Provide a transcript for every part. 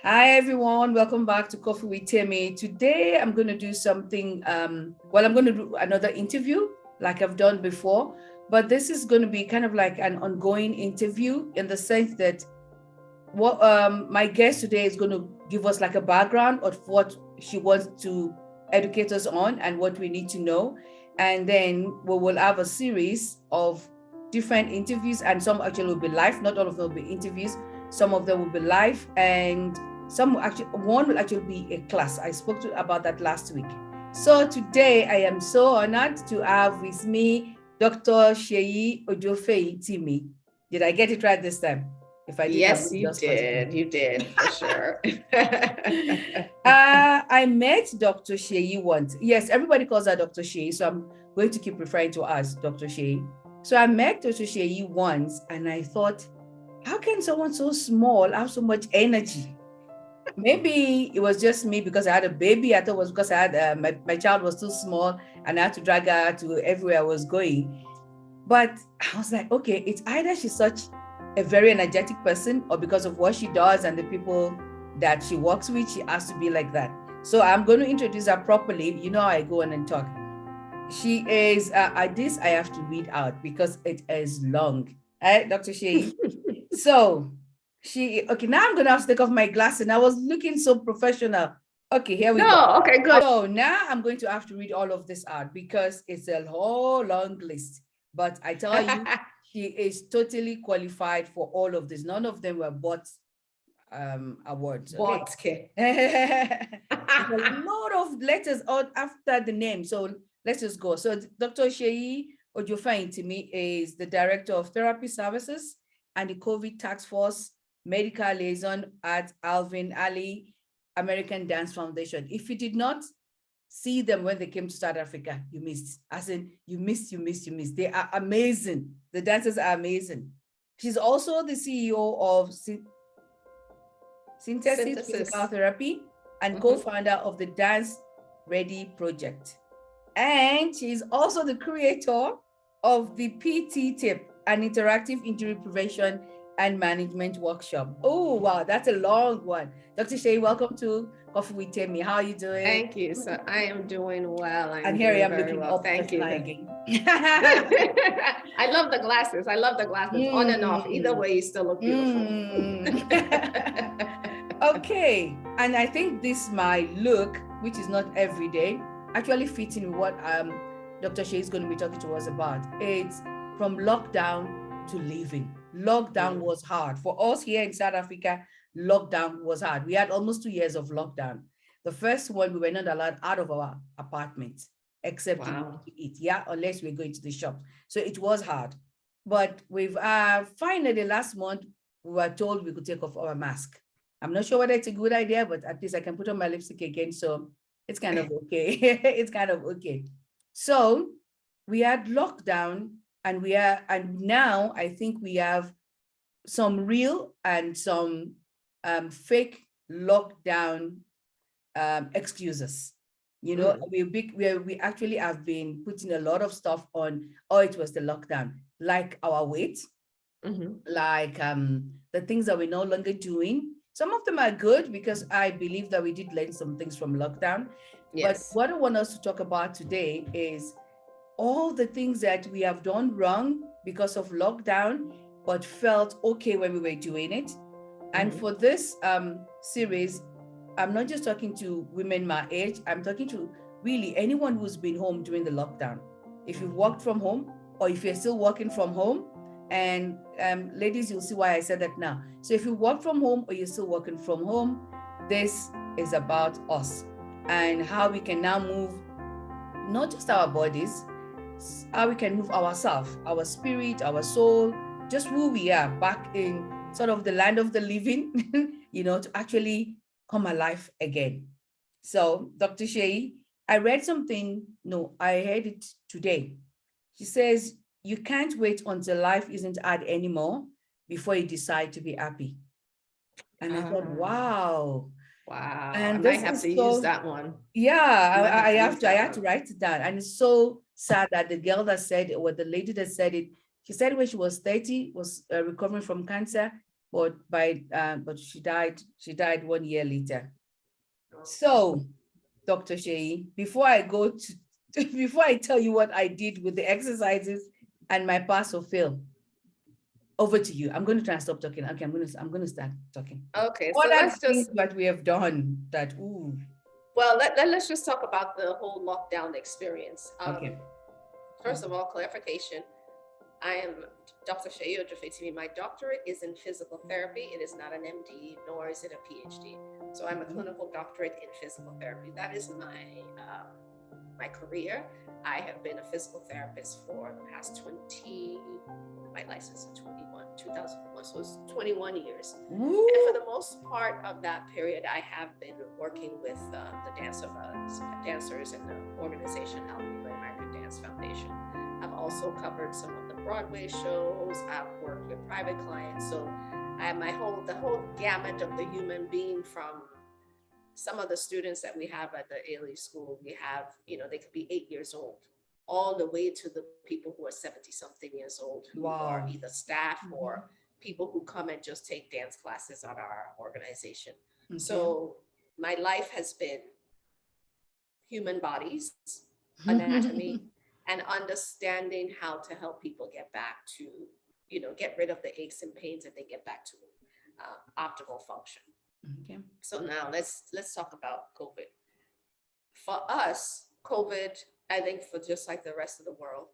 Hi everyone, welcome back to Coffee with Temmi. Today I'm going to do something, I'm going to do another interview like I've done before, but this is going to be kind of like an ongoing interview in the sense that what my guest today is going to give us like a background of what she wants to educate us on and what we need to know. And then we will have a series of different interviews, and some actually will be live, not all of them will be interviews. Some of them will be live, and one will actually be a class. I spoke about that last week. So today I am so honored to have with me Dr. Sheyi Ojofeitimi. Did I get it right this time? If I did, yes, you did. You did for sure. I met Dr. Sheyi once. Yes, everybody calls her Dr. Sheyi, so I'm going to keep referring to her as Dr. Sheyi. So I met Dr. Sheyi once, and I thought, how can someone so small have so much energy? Maybe it was just me because I had a baby. I thought it was because I had my child was too small and I had to drag her to everywhere I was going. But I was like, okay, it's either she's such a very energetic person, or because of what she does and the people that she works with, she has to be like that. So I'm going to introduce her properly. You know how I go on and talk. She is, this I have to read out because it is long. Dr. Sheyi. So okay, now I'm going to have to take off my glasses. And I was looking so professional. Okay, here we go. Okay, good. So now I'm going to have to read all of this out because it's a whole long list. But I tell you, she is totally qualified for all of this. None of them were bought awards. Okay. A lot of letters out after the name. So let's just go. So Dr. Sheyi Ojofeitimi is the Director of Therapy Services and the COVID Task Force Medical Liaison at Alvin Ali American Dance Foundation. If you did not see them when they came to South Africa, you missed. As in, you missed. They are amazing. The dancers are amazing. She's also the CEO of Synthesis Physical Therapy and co-founder of the Dance Ready Project. And she's also the creator of the PT Tip, an interactive injury prevention and management workshop. Oh, wow, that's a long one. Dr. Sheyi, welcome to Coffee with Temmi. How are you doing? Thank you. So I am doing well. And here I am looking up. Thank you. I love the glasses. On and off. Either way, you still look beautiful. Okay. And I think this my look, which is not every day, actually fits in what Dr. Sheyi is going to be talking to us about. It's from lockdown to living. Lockdown was hard. For us here in South Africa, lockdown was hard. We had almost 2 years of lockdown. The first one, we were not allowed out of our apartments, except to eat, unless we're going to the shops. So it was hard. But we've finally last month, we were told we could take off our mask. I'm not sure whether it's a good idea, but at least I can put on my lipstick again. So it's kind of okay. It's kind of okay. So we had lockdown, and now I think we have some real and some fake lockdown excuses. You know, we actually have been putting a lot of stuff on, it was the lockdown, like our weight, like the things that we're no longer doing. Some of them are good because I believe that we did learn some things from lockdown. Yes. But what I want us to talk about today is all the things that we have done wrong because of lockdown, but felt okay when we were doing it. And for this series, I'm not just talking to women my age, I'm talking to really anyone who's been home during the lockdown. If you've worked from home, or if you're still working from home, and ladies, you'll see why I said that now. So if you work from home or you're still working from home, this is about us and how we can now move not just our bodies, how we can move ourselves, our spirit, our soul, just who we are back in sort of the land of the living, you know, to actually come alive again. So Dr. Sheyi, I read something, I heard it today. She says, you can't wait until life isn't hard anymore before you decide to be happy. And I thought, wow. Wow. And I have to use that one. Yeah, I have to write it down. And it's so sad that the girl that said it, or the lady that said it, she said when she was 30, was recovering from cancer. but she died. She died 1 year later. So, Dr. Sheyi, before I go to before I tell you what I did with the exercises and my pass or fail, over to you. I'm going to try and stop talking. Okay, I'm going to start talking. Okay, so What are let's the things just, that we have done that, ooh, well, let's just talk about the whole lockdown experience. okay. First of all, clarification. I am Dr. Sheyi Ojofeitimi. My doctorate is in physical therapy. It is not an MD, nor is it a PhD. So I'm a clinical doctorate in physical therapy. That is my career. I have been a physical therapist for the past 20, my license in 2001, so it's 21 years. Ooh. And for the most part of that period, I have been working with the dancers and the organization, the American Dance Foundation. I've also covered some of the Broadway shows. I've worked with private clients. So I have the whole gamut of the human being, from some of the students that we have at the Ailey School. We have, they could be 8 years old, all the way to the people who are 70 something years old, who are either staff or people who come and just take dance classes on our organization. Okay. So my life has been human bodies, anatomy, and understanding how to help people get back to, get rid of the aches and pains, and they get back to optimal function. Okay. So now let's talk about COVID. For us, COVID, I think for just like the rest of the world,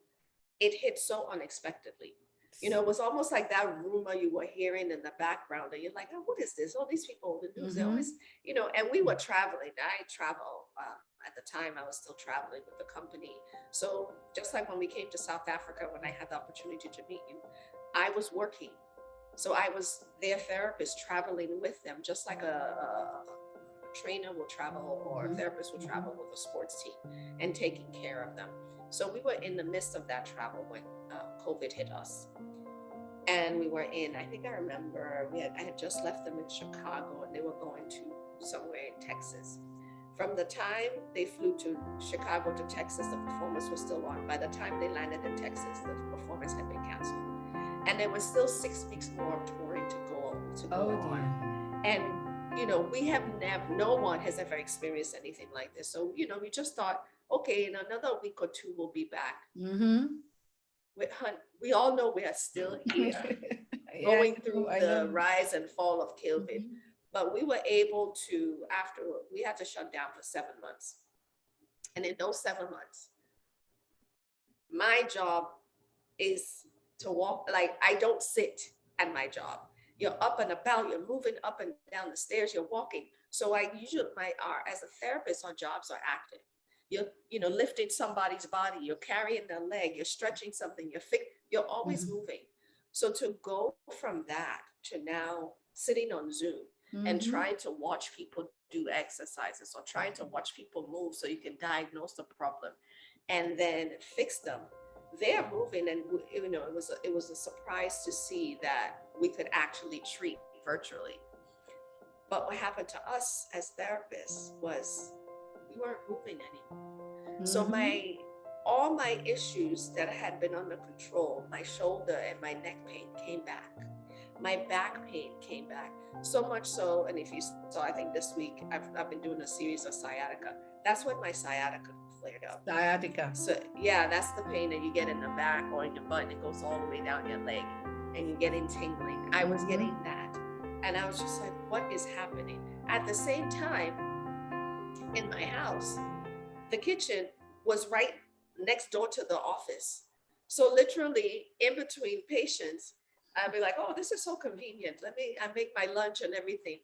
it hit so unexpectedly. It was almost like that rumor you were hearing in the background, and you're like, oh, what is this? All these people in the news, they always, and we were traveling. I travel, at the time I was still traveling with the company. So just like when we came to South Africa, when I had the opportunity to meet you, I was working. So I was their therapist, traveling with them, just like a trainer will travel, or a therapist will travel with a sports team, and taking care of them. So we were in the midst of that travel when COVID hit us. And we were I think I remember, I had just left them in Chicago, and they were going to somewhere in Texas. From the time they flew to Chicago to Texas, the performance was still on. By the time they landed in Texas, the performance had been canceled. And there was still 6 weeks more of touring to go on. And, we have no one has ever experienced anything like this. So, we just thought, okay, in another week or two, we'll be back. We all know we are still here, going through the rise and fall of COVID. But we were able to, we had to shut down for 7 months. And in those 7 months, my job is to walk. Like, I don't sit at my job. You're up and about, you're moving up and down the stairs, you're walking. So I usually, as a therapist, our jobs are active. You're lifting somebody's body, you're carrying their leg, you're stretching something, you're always moving. So to go from that to now sitting on Zoom and trying to watch people do exercises, or trying to watch people move so you can diagnose the problem and then fix them. They're moving, and it was a surprise to see that we could actually treat virtually. But what happened to us as therapists was we weren't moving anymore. So all my issues that had been under control, my shoulder and my neck pain came back. My back pain came back. So much so, and if you saw, I think this week, I've been doing a series of sciatica. That's when my sciatica flared up. Sciatica. So yeah, that's the pain that you get in the back or in your butt, and it goes all the way down your leg, and you get in tingling. I was getting that. And I was just like, what is happening? At the same time, in my house, the kitchen was right next door to the office. So literally in between patients, I'd be like, oh, this is so convenient. I make my lunch and everything.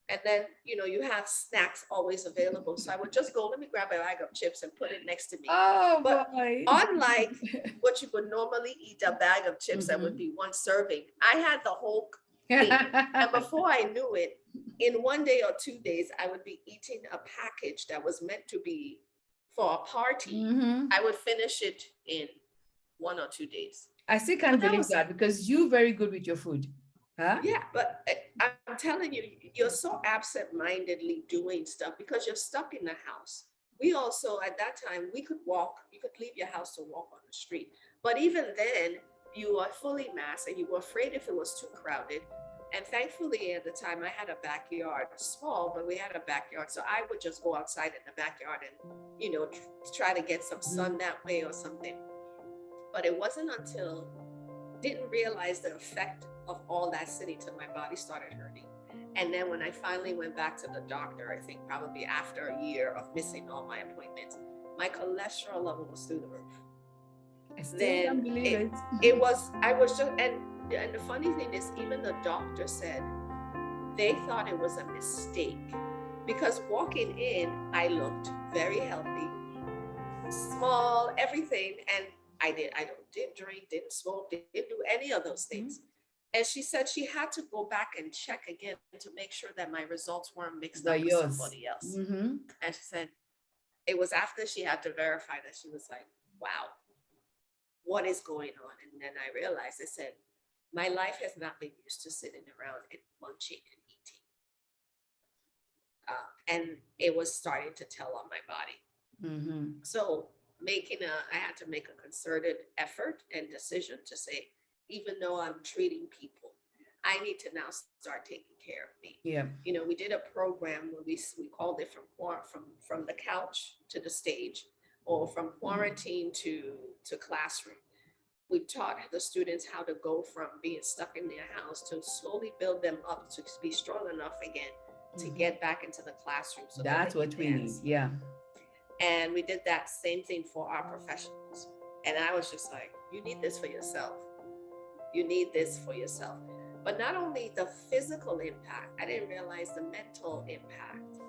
And then, you have snacks always available. So I would just go, let me grab a bag of chips and put it next to me. Oh, but boy. Unlike what you would normally eat, a bag of chips that would be one serving, I had the whole thing. And before I knew it, in 1 day or 2 days, I would be eating a package that was meant to be for a party. I would finish it in 1 or 2 days. I still can't believe that, because you're very good with your food. Huh? Yeah, but I'm telling you, you're so absent-mindedly doing stuff because you're stuck in the house. We also, at that time, you could leave your house to walk on the street. But even then, you are fully masked, and you were afraid if it was too crowded. And thankfully at the time I had a backyard, small, but we had a backyard. So I would just go outside in the backyard and, try to get some sun that way or something. But it wasn't until didn't realize the effect of all that sitting till my body started hurting. And then when I finally went back to the doctor, I think probably after a year of missing all my appointments, my cholesterol level was through the roof. I still can't believe it. I was just, and the funny thing is, even the doctor said they thought it was a mistake because walking in, I looked very healthy, small, everything. And I didn't drink, didn't smoke, didn't do any of those things. And she said she had to go back and check again to make sure that my results weren't mixed up with somebody else. And she said it was after she had to verify that she was like, wow, what is going on? And then I realized, I said, my life has not been used to sitting around and munching and eating. And it was starting to tell on my body. So I had to make a concerted effort and decision to say, even though I'm treating people, I need to now start taking care of me. Yeah. We did a program where we called it from the couch to the stage, or from quarantine to classroom. We taught the students how to go from being stuck in their house to slowly build them up to be strong enough again to get back into the classroom. So that's what we need. Yeah. And we did that same thing for our professionals. And I was just like, you need this for yourself. You need this for yourself. But not only the physical impact, I didn't realize the mental impact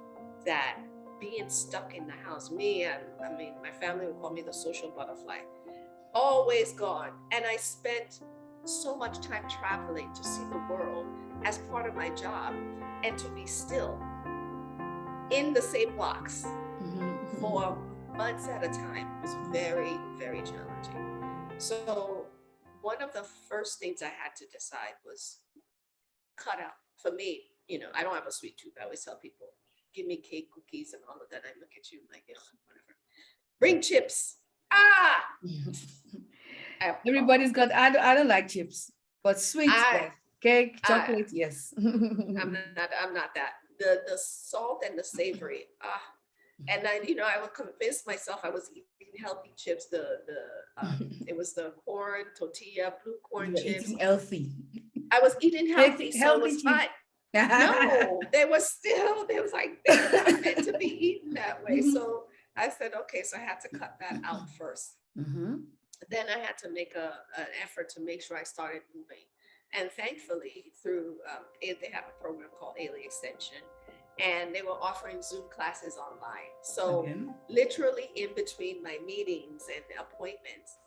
that being stuck in the house, my family would call me the social butterfly, always gone. And I spent so much time traveling to see the world as part of my job, and to be still in the same blocks for months at a time was very, very challenging. So one of the first things I had to decide was cut out. For me, I don't have a sweet tooth. I always tell people, give me cake, cookies, and all of that. I look at you like, whatever. Bring chips. Everybody's got, I don't like chips, but sweets, cake, chocolate, yes. I'm not that. The salt and the savory. And I would convince myself I was eating healthy chips. It was the corn tortilla, blue corn chips. Eating healthy. I was eating healthy, so it was fine. No, they was like, they're not meant to be eaten that way. So I said, okay, so I had to cut that out first. Then I had to make an effort to make sure I started moving. And thankfully, through they have a program called Ailey Extension, and they were offering Zoom classes online. So literally in between my meetings and appointments,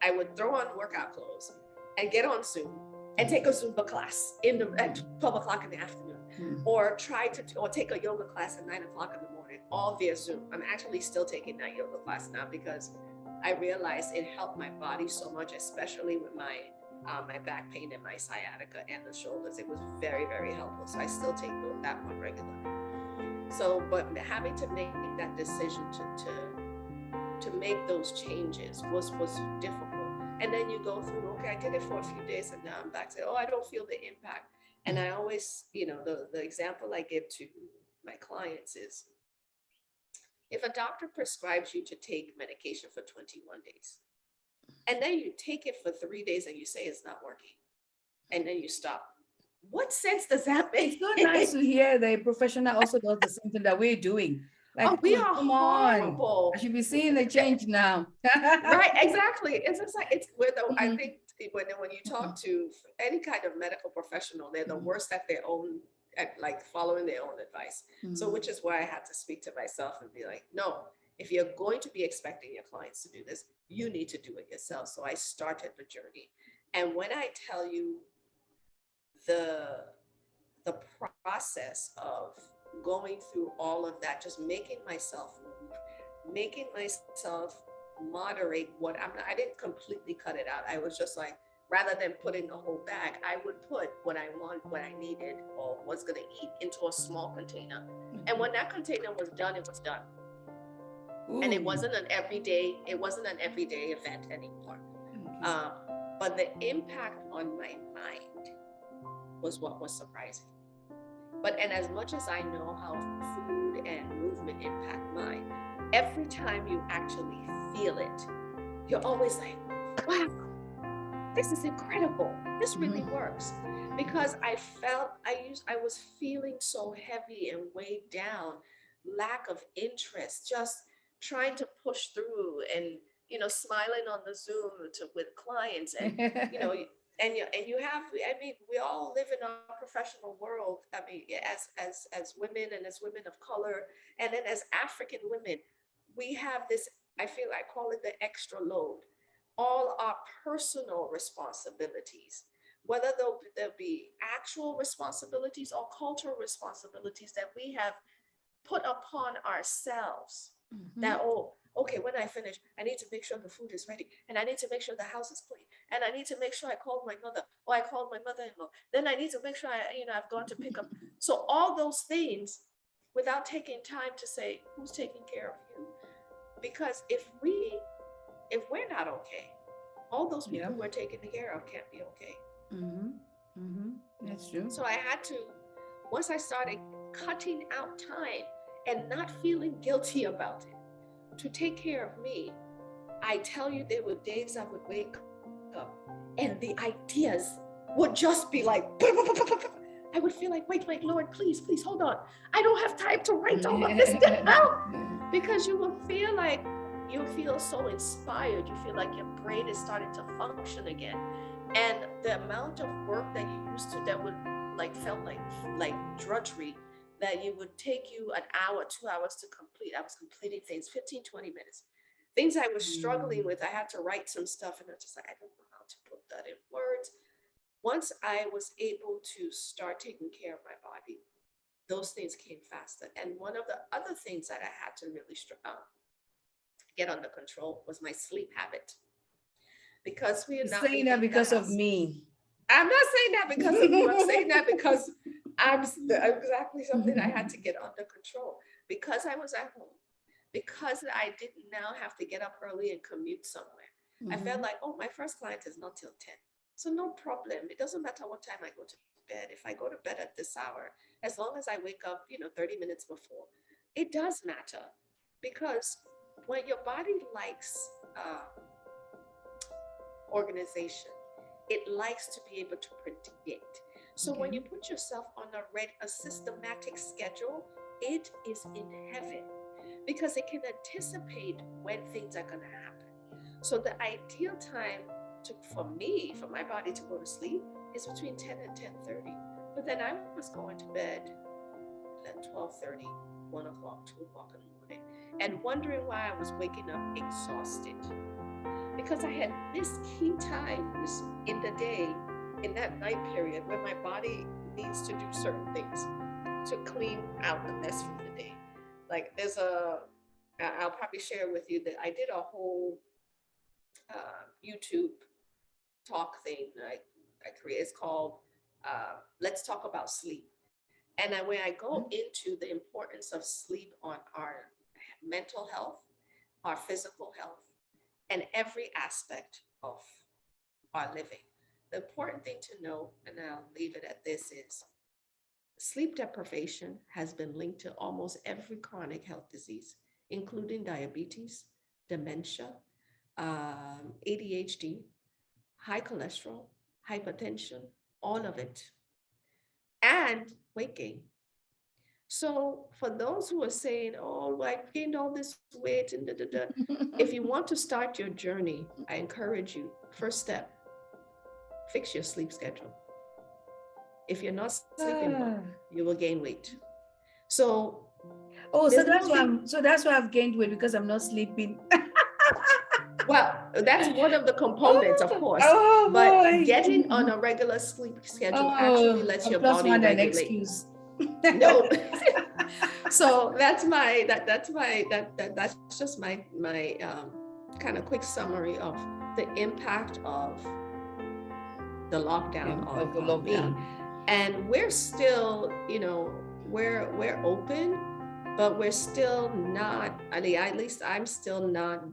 I would throw on workout clothes and get on Zoom and take a Zumba class at 12 o'clock in the afternoon, or take a yoga class at 9 o'clock in the morning, all via Zoom. I'm actually still taking that yoga class now because I realized it helped my body so much, especially with my back pain and my sciatica and the shoulders. It was very, very helpful. So I still take that one regularly. So, but having to make that decision to make those changes was difficult. And then you go through, okay, I did it for a few days and now I'm back to, I don't feel the impact. And I always, the example I give to my clients is, if a doctor prescribes you to take medication for 21 days, and then you take it for 3 days and you say it's not working, and then you stop, what sense does that make? It's so nice to hear the professional also does the same thing that we're doing. Like, we are horrible. I should be seeing the change now. Right, exactly. It's just like, I think when you talk to any kind of medical professional, they're the worst at their own, at like following their own advice. So which is why I had to speak to myself and be like, no, if you're going to be expecting your clients to do this, you need to do it yourself. So I started the journey. And when I tell you the process of going through all of that, just making myself move, making myself moderate I didn't completely cut it out. I was just like, rather than putting the whole bag, I would put what I want, what I needed, or was going to eat into a small container. And when that container was done, it was done. Ooh. And it wasn't an everyday event anymore. But the impact on my mind was what was surprising. But, and as much as I know how food and movement impact mind, every time you actually feel it, you're always like, wow, this is incredible. This really works. Because I felt, I was feeling so heavy and weighed down, lack of interest, just trying to push through and, smiling on the Zoom with clients, and, and you have, I mean, we all live in our professional world. I mean, as women, and as women of color, and then as African women, we have this, I call it the extra load. All our personal responsibilities, whether they'll be actual responsibilities or cultural responsibilities that we have put upon ourselves. That, oh, okay, when I finish, I need to make sure the food is ready, and I need to make sure the house is clean, and I need to make sure I called my mother, or I called my mother-in-law. Then I need to make sure I've gone to pick up. So all those things, without taking time to say, who's taking care of you? Because if we're not okay, all those people we're taking care of can't be okay. That's true. So I had to, once I started cutting out time and not feeling guilty about it, to take care of me, I tell you, there were days I would wake up and the ideas would just be like, I would feel like, wait, Lord, please, hold on. I don't have time to write all of this down. Because you will feel like, you feel so inspired. You feel like your brain is starting to function again. And the amount of work that you used to, that would felt like drudgery, that you would take you an hour, 2 hours to complete. I was completing things 15, 20 minutes. Things I was struggling with, I had to write some stuff, and I just like, I don't know how to put that in words. Once I was able to start taking care of my body, those things came faster. And one of the other things that I had to really get under control was my sleep habit. Because we are not saying that because of me. I'm not saying that because of you. I'm saying that because I'm exactly something I had to get under control. Because I was at home, because I didn't now have to get up early and commute somewhere. I felt like, oh, my first client is not till 10. So no problem. It doesn't matter what time I go to bed. If I go to bed at this hour, as long as I wake up, 30 minutes before, it does matter. Because when your body likes organization, it likes to be able to predict. So when you put yourself on a systematic schedule, it is in heaven, because it can anticipate when things are going to happen. So the ideal time for my body to go to sleep is between 10 and 10:30. But then I was going to bed at 12:30, 1 o'clock, 2 o'clock in the morning, and wondering why I was waking up exhausted. Because I had missed key times in the day, in that night period, where my body needs to do certain things to clean out the mess from the day. Like I'll probably share with you that I did a whole YouTube talk thing I created. It's called Let's Talk About Sleep. And when I go into the importance of sleep on our mental health, our physical health, and every aspect of our living, the important thing to know, and I'll leave it at this, is sleep deprivation has been linked to almost every chronic health disease, including diabetes, dementia, ADHD, high cholesterol, hypertension, all of it, and weight gain. So for those who are saying, oh, I gained all this weight, and if you want to start your journey, I encourage you, first step, fix your sleep schedule. If you're not sleeping well, you will gain weight. So that's why I've gained weight, because I'm not sleeping. Well, that's one of the components, of course. But getting on a regular sleep schedule actually lets your body regulate. An excuse. No. So that's just my kind of quick summary of the impact of the lockdown on me. And we're still, we're open, but we're still not, at least I'm still not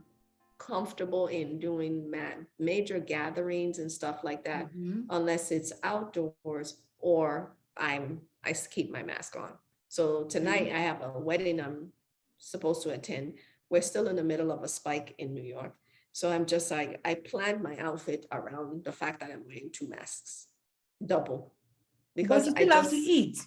comfortable in doing major gatherings and stuff like that, unless it's outdoors or keep my mask on. So tonight I have a wedding I'm supposed to attend. We're still in the middle of a spike in New York. So I'm just like, I planned my outfit around the fact that I'm wearing two masks, double, But because you I still have to just, eat.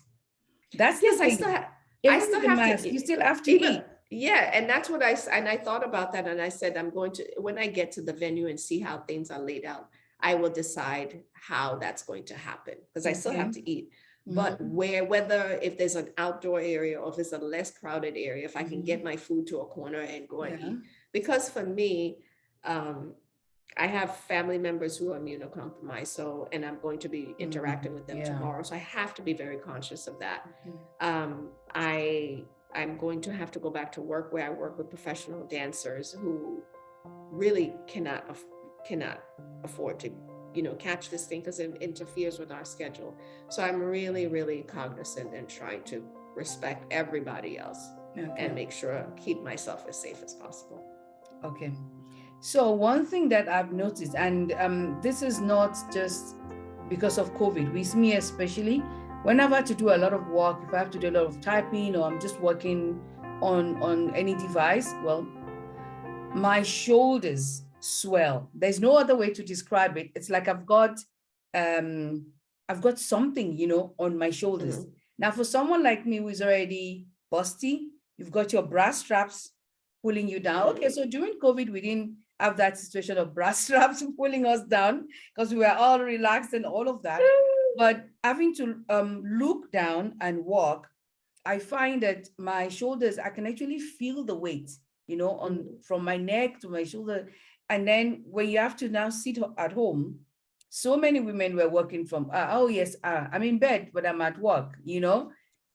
That's the yes, thing. I Even with still the have to mask, you still have to even, eat. yeah. And that's what and I thought about that. And I said, I'm going to, when I get to the venue and see how things are laid out, I will decide how that's going to happen, because I still Okay. have to eat. But Mm-hmm. whether if there's an outdoor area or if it's a less crowded area, if I can Mm-hmm. get my food to a corner and go and Yeah. eat. Because for me, um, I have family members who are immunocompromised. So, and I'm going to be interacting with them Yeah. tomorrow. So I have to be very conscious of that. Okay. Um, I, I'm going to have to go back to work where I work with professional dancers who really cannot afford to, catch this thing because it interferes with our schedule. So I'm really, really cognizant and trying to respect everybody else Okay. and make sure keep myself as safe as possible. Okay. So one thing that I've noticed, and this is not just because of COVID, with me especially, whenever I have to do a lot of work, if I have to do a lot of typing or I'm just working on any device, well, my shoulders swell. There's no other way to describe it. It's like um I've got something, on my shoulders. Mhm. Now, for someone like me who is already busty, you've got your brass straps pulling you down. Okay, so during COVID, we didn't have that situation of brass straps pulling us down because we were all relaxed and all of that. But having to look down and walk, I find that my shoulders, I can actually feel the weight, on Mhm. from my neck to my shoulder. And then when you have to now sit at home, so many women were working from, oh yes, I'm in bed, but I'm at work.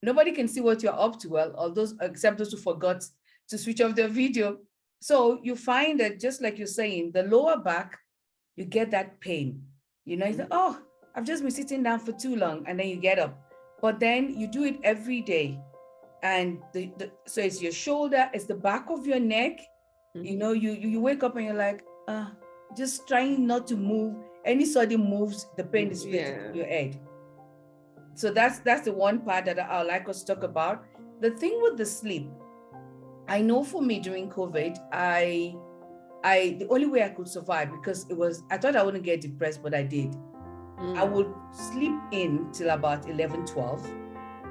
Nobody can see what you're up to, well, all those, except those who forgot to switch off their video. So you find that just like you're saying, the lower back, you get that pain. You say, oh, I've just been sitting down for too long, and then you get up. But then you do it every day. And so it's your shoulder, it's the back of your neck. Mhm. You wake up and you're like, just trying not to move. Any sudden moves, the pain is straight into Yeah. your head. So that's the one part that I would like us to talk about. The thing with the sleep, I know for me during COVID, the only way I could survive, because I thought I wouldn't get depressed, but I did. I Mm. would sleep in till about 11, 12,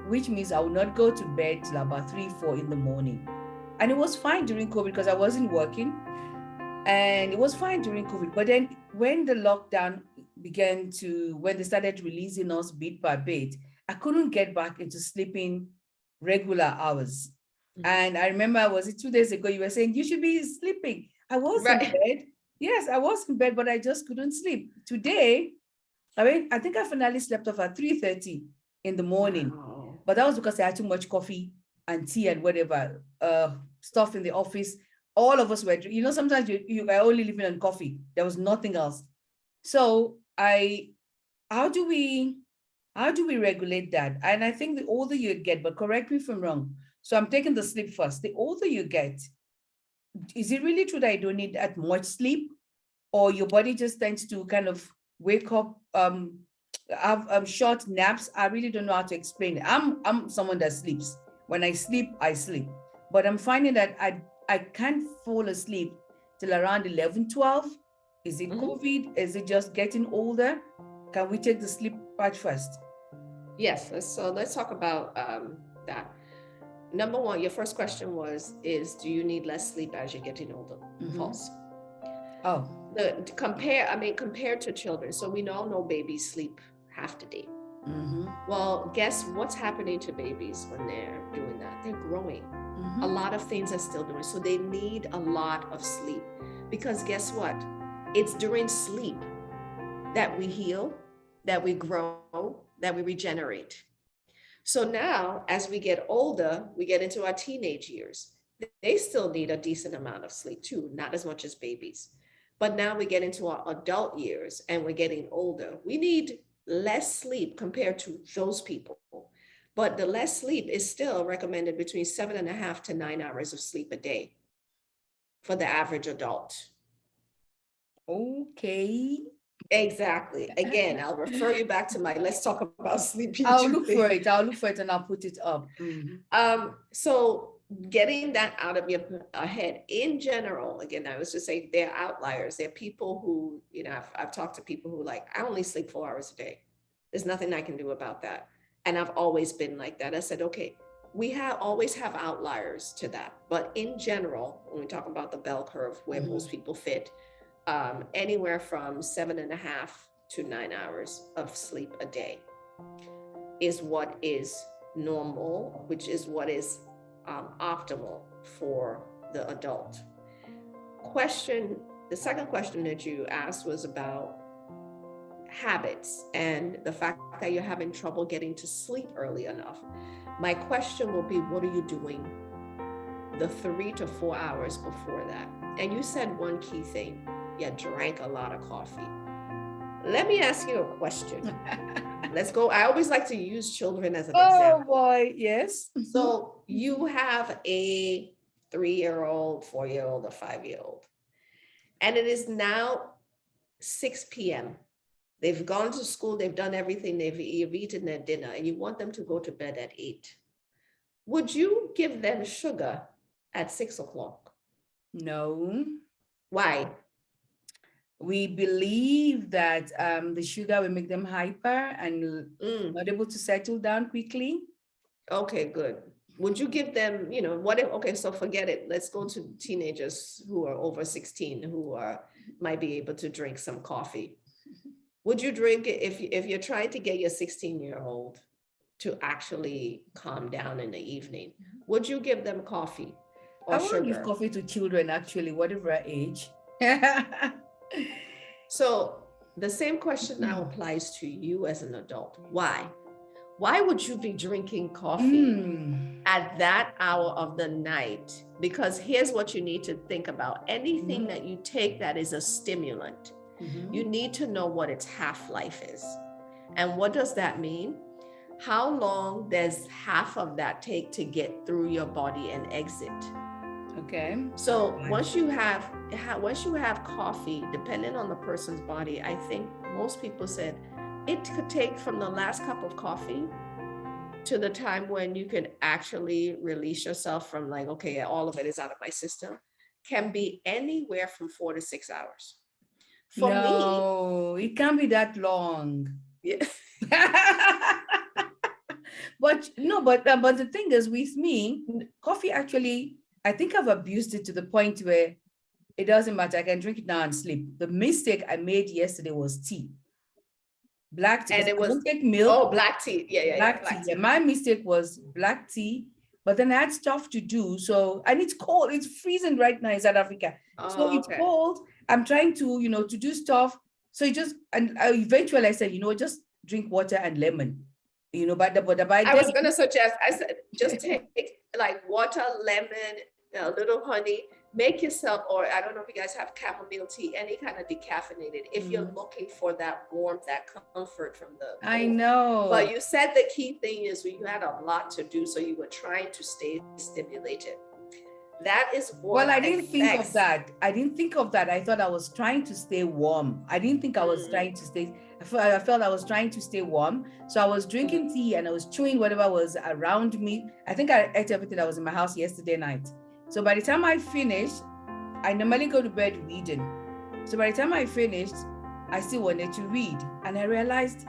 which means I would not go to bed till about 3, 4 in the morning. And it was fine during COVID because I wasn't working. And it was fine during COVID. But then when the lockdown when they started releasing us bit by bit, I couldn't get back into sleeping regular hours. Mhm. And I remember, was it 2 days ago, you were saying you should be sleeping. I was in Right. bed. Yes, I was in bed, but I just couldn't sleep. Today, I think I finally slept off at 3:30 in the morning. Wow. But that was because I had too much coffee and tea and whatever stuff in the office. All of us were, sometimes you are only living on coffee. There was nothing else. So how do we regulate that? And I think the older you get, but correct me if I'm wrong. So I'm taking the sleep first. The older you get, is it really true that you don't need that much sleep, or your body just tends to kind of wake up, have short naps? I really don't know how to explain it. I'm someone that sleeps. When I sleep, I sleep. But I'm finding that I can't fall asleep till around 11, 12. Is it Mhm. COVID? Is it just getting older? Can we take the sleep part first? Yes. Let's talk about that. Number one, your first question is do you need less sleep as you're getting older? Mm-hmm. False. Oh. Compared to children, so we all know babies sleep half the day. Mm-hmm. Well, guess what's happening to babies when they're doing that? They're growing. A Mm-hmm. lot of things are still doing, so they need a lot of sleep, because guess what? It's during sleep that we heal, that we grow, that we regenerate. So now, as we get older, we get into our teenage years. They still need a decent amount of sleep too, not as much as babies. But now we get into our adult years and we're getting older. We need less sleep compared to those people. But the less sleep is still recommended between 7.5 to 9 hours of sleep a day for the average adult. Okay. Exactly. Again, I'll refer you back to my let's talk about sleep I'll look for usually. it. I'll look for it and I'll put it up. Mhm. So getting that out of your head in general, again, I was just saying they're outliers. They're people who, I've talked to people who like, I only sleep 4 hours a day. There's nothing I can do about that. And I've always been like that. I said, okay, we always have outliers to that. But in general, when we talk about the bell curve where most people fit, anywhere from 7.5 to 9 hours of sleep a day is what is normal, which is what is optimal for the adult. The second question that you asked was about habits and the fact that you're having trouble getting to sleep early enough. My question will be, what are you doing the 3 to 4 hours before that? And you said one key thing, you drank a lot of coffee. Let me ask you a question. Let's go. I always like to use children as an example. Oh boy, yes. So you have a 3-year-old, 4-year-old, a 5-year-old, and it is now 6 p.m. They've gone to school, they've done everything, you've eaten their dinner, and you want them to go to bed at 8. Would you give them sugar at 6 o'clock? No. Why? We believe that the sugar will make them hyper and not able to settle down quickly. Okay, good. Would you give them, okay, so forget it. Let's go to teenagers who are over 16 who might be able to drink some coffee. Would you drink it if you're trying to get your 16-year-old to actually calm down in the evening? Would you give them coffee or sugar? I want to give coffee to children, actually, whatever age. So the same question now applies to you as an adult. Why? Why would you be drinking coffee at that hour of the night? Because here's what you need to think about. Anything that you take that is a stimulant, you need to know what its half-life is. And what does that mean? How long does half of that take to get through your body and exit? Okay. So once you have coffee, depending on the person's body, I think most people said it could take from the last cup of coffee to the time when you can actually release yourself from like, okay, all of it is out of my system, can be anywhere from 4 to 6 hours. For me, it can't be that long. Yeah. But the thing is, with me, coffee actually, I think I've abused it to the point where it doesn't matter. I can drink it now and sleep. The mistake I made yesterday was tea. Black tea. And it was, don't take milk. Oh, black tea. Yeah. Black tea. Yeah, my mistake was black tea, but then I had stuff to do. So, and it's cold. It's freezing right now in South Africa. So it's cold. I'm trying to, to do stuff. So eventually I said, just drink water and lemon. I was going to suggest, I said, just take like water, lemon, a little honey, make yourself, or I don't know if you guys have chamomile tea, any kind of decaffeinated, if you're looking for that warmth, that comfort from the cold. I know. But you said the key thing is you had a lot to do, so you were trying to stay stimulated. That is what. Well, I didn't think of that. I thought I was trying to stay warm. I didn't think I was trying to stay. I felt I was trying to stay warm. So I was drinking tea and I was chewing whatever was around me. I think I ate everything that was in my house yesterday night. So by the time I finished, I normally go to bed reading. So by the time I finished, I still wanted to read. And I realized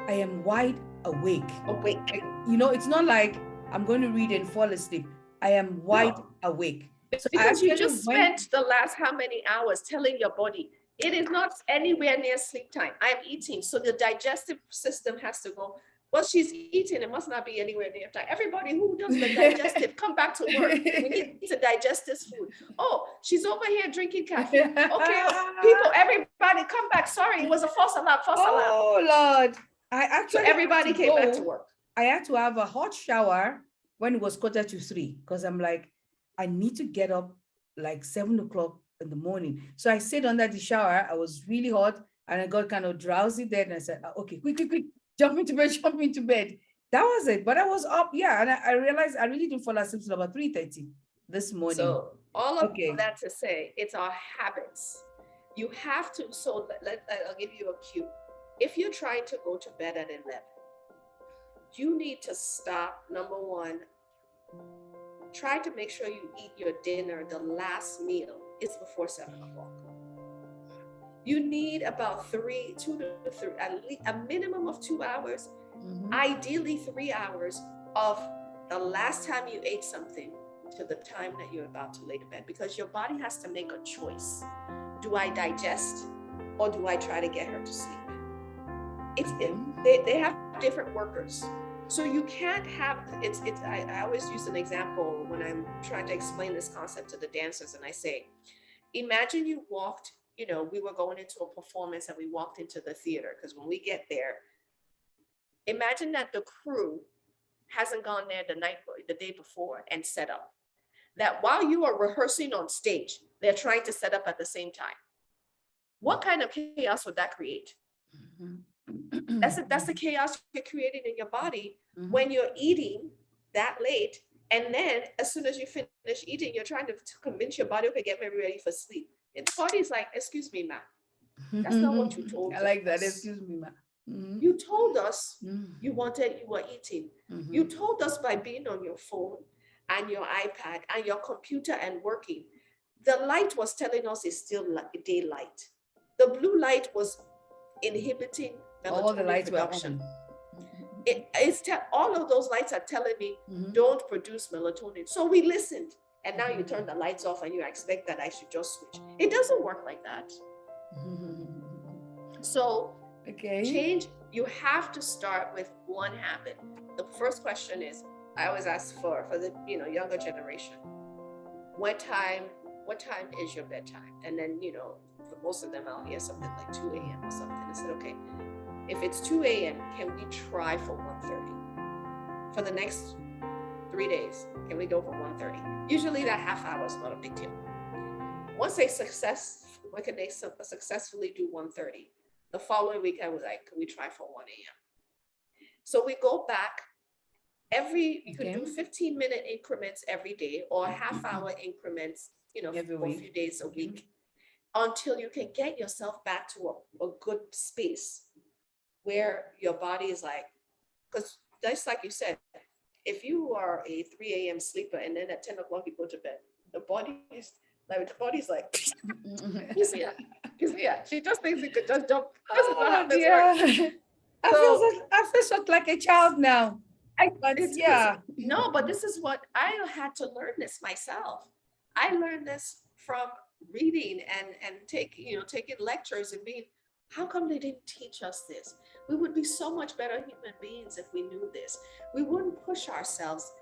I am wide awake. It's not like I'm going to read and fall asleep. I am wide awake. So because you just spent the last how many hours telling your body, it is not anywhere near sleep time. I'm eating. So the digestive system has to go, well, she's eating. It must not be anywhere near time. Everybody who does the digestive, come back to work. We need to digest this food. Oh, she's over here drinking coffee. Okay, people, everybody come back. Sorry, it was a false alarm. Oh, Lord. So everybody came back to work. I had to have a hot shower when it was 2:45 because I'm like, I need to get up like 7 o'clock in the morning. So I stayed under the shower. I was really hot and I got kind of drowsy there. And I said, okay, quick, jump into bed. That was it. But I was up, and I realized I really didn't fall asleep until about 3:30 this morning. So all of that to say, it's our habits. You have to, so I'll give you a cue. If you're trying to go to bed at 11, you need to stop. Number one, try to make sure you eat your dinner. The last meal is before 7 o'clock. You need about 2 to 3, at least a minimum of 2 hours, ideally 3 hours of the last time you ate something to the time that you're about to lay to bed, because your body has to make a choice. Do I digest or do I try to get her to sleep? They have different workers. So you can't have, I always use an example when I'm trying to explain this concept to the dancers, and I say, imagine you walked, we were going into a performance and we walked into the theater, because when we get there, imagine that the crew hasn't gone there the day before and set up. That while you are rehearsing on stage, they're trying to set up at the same time. What kind of chaos would that create? That's the chaos you're creating in your body when you're eating that late. And then as soon as you finish eating, you're trying to convince your body, okay, get me ready for sleep. And the body's like, excuse me, ma. That's not what you told us. I like that. Excuse me, ma. You told us you were eating. You told us by being on your phone and your iPad and your computer and working. The light was telling us it's still daylight. The blue light was inhibiting all the lights production. All of those lights are telling me don't produce melatonin. So we listened, and now you turn the lights off and you expect that I should just switch. It doesn't work like that. So change, you have to start with one habit. The first question is, I always ask for the younger generation, what time is your bedtime? And then for most of them I'll hear something like 2 a.m. or something. I said, okay, if it's 2 a.m., can we try for 1:30? For the next 3 days, can we go for 1:30? Usually that half hour is not a big deal. Once they successfully do 1:30, the following week I was like, can we try for 1 a.m.? So we go back. You can do 15-minute increments every day, or half-hour increments, for a few days a week, until you can get yourself back to a good space where your body is like, because just like you said, if you are a 3 a.m. sleeper and then at 10 o'clock you go to bed, the body's like, she just thinks you could just jump. I feel so like a child now. But this is what I had to learn this myself. I learned this from reading and taking lectures and being, how come they didn't teach us this? We would be so much better human beings if we knew this. We wouldn't push ourselves.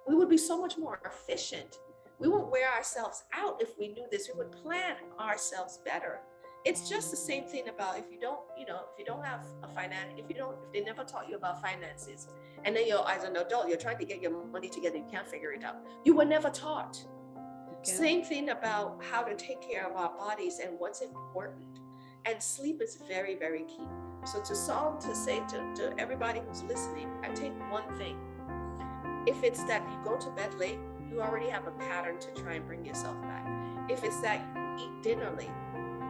We would be so much more efficient. We wouldn't wear ourselves out if we knew this. We would plan ourselves better. It's just the same thing about if you don't have a finance, if they never taught you about finances, and then as an adult, you're trying to get your money together, you can't figure it out. You were never taught. Okay. Same thing about how to take care of our bodies and what's important. And sleep is very, very key. So to say to everybody who's listening, I take one thing. If it's that you go to bed late, you already have a pattern to try and bring yourself back. If it's that you eat dinner late,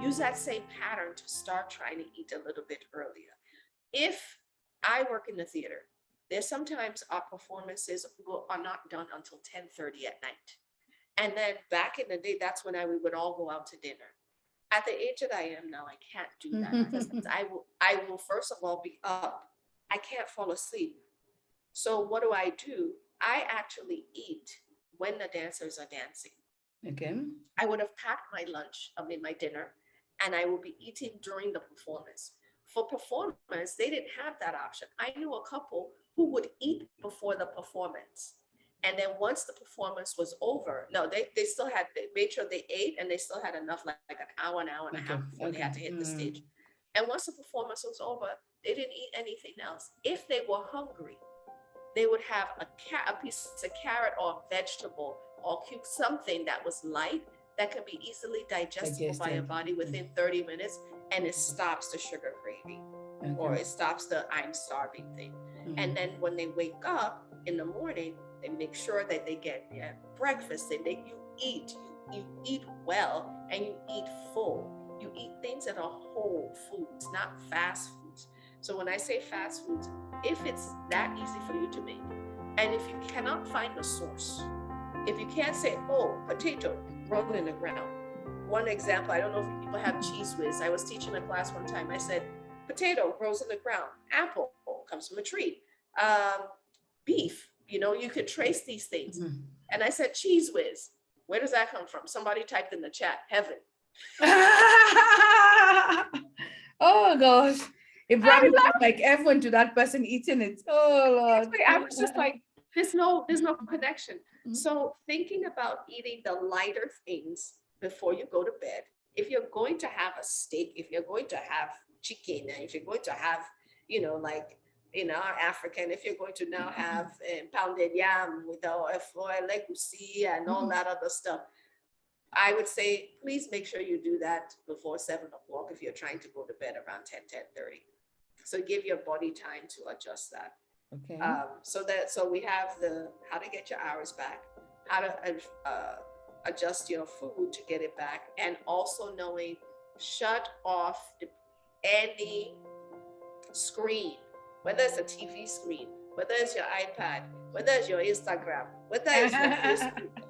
use that same pattern to start trying to eat a little bit earlier. If I work in the theater, there's sometimes our performances are not done until 10:30 at night. And then back in the day, that's when we would all go out to dinner. At the age that I am now, I can't do that because I will first of all be up. I can't fall asleep. So what do? I actually eat when the dancers are dancing. Okay. I would have packed my lunch, my dinner, and I will be eating during the performance. For performers, they didn't have that option. I knew a couple who would eat before the performance. And then once the performance was over, they still made sure they ate and they still had enough, like an hour and a half before they had to hit the stage. And once the performance was over, they didn't eat anything else. If they were hungry, they would have a piece of carrot or vegetable or something that was light that can be easily digestible by your body within 30 minutes, and it stops the sugar craving or it stops the I'm starving thing. And then when they wake up in the morning, they make sure that they get breakfast. You eat well and you eat full. you eat things that are whole foods, not fast foods. So when I say fast foods, if it's that easy for you to make, and if you cannot find the source, if you can't say, oh, potato grown in the ground. One example, I don't know if people have cheese whiz. I was teaching a class one time. I said, potato grows in the ground. Apple comes from a tree. Beef, you could trace these things. Mhm. And I said, cheese whiz. Where does that come from? Somebody typed in the chat, heaven. Oh gosh. It probably felt like everyone to that person eating it. Oh Lord. I was just like, there's no connection. Mhm. So thinking about eating the lighter things before you go to bed. If you're going to have a steak, if you're going to have chicken, and if you're going to have, like in our African, if you're going to now have pounded yam with our legusi and all that other stuff, I would say, please make sure you do that before 7 o'clock if you're trying to go to bed around 10:30. So give your body time to adjust that. Okay. So we have the how to get your hours back, how to adjust your food to get it back, and also knowing shut off any screen, whether it's a TV screen, whether it's your iPad, whether it's your Instagram, whether it's your Facebook.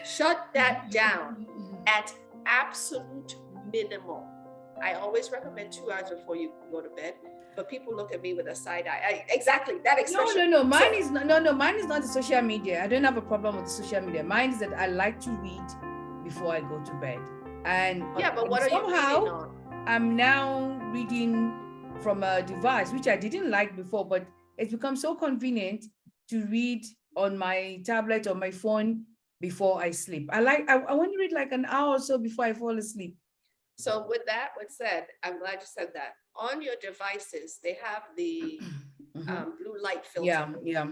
Shut that down at absolute minimum. I always recommend 2 hours before you go to bed, but people look at me with a side eye. Exactly that expression. No. Mine is not the social media. I don't have a problem with the social media. Mine is that I like to read before I go to bed. And but what are you reading on? I'm now reading from a device which I didn't like before, but it's become so convenient to read on my tablet or my phone before I sleep. I want to read like an hour or so before I fall asleep. So with that said, I'm glad you said that. On your devices, they have the blue light filter. Yeah.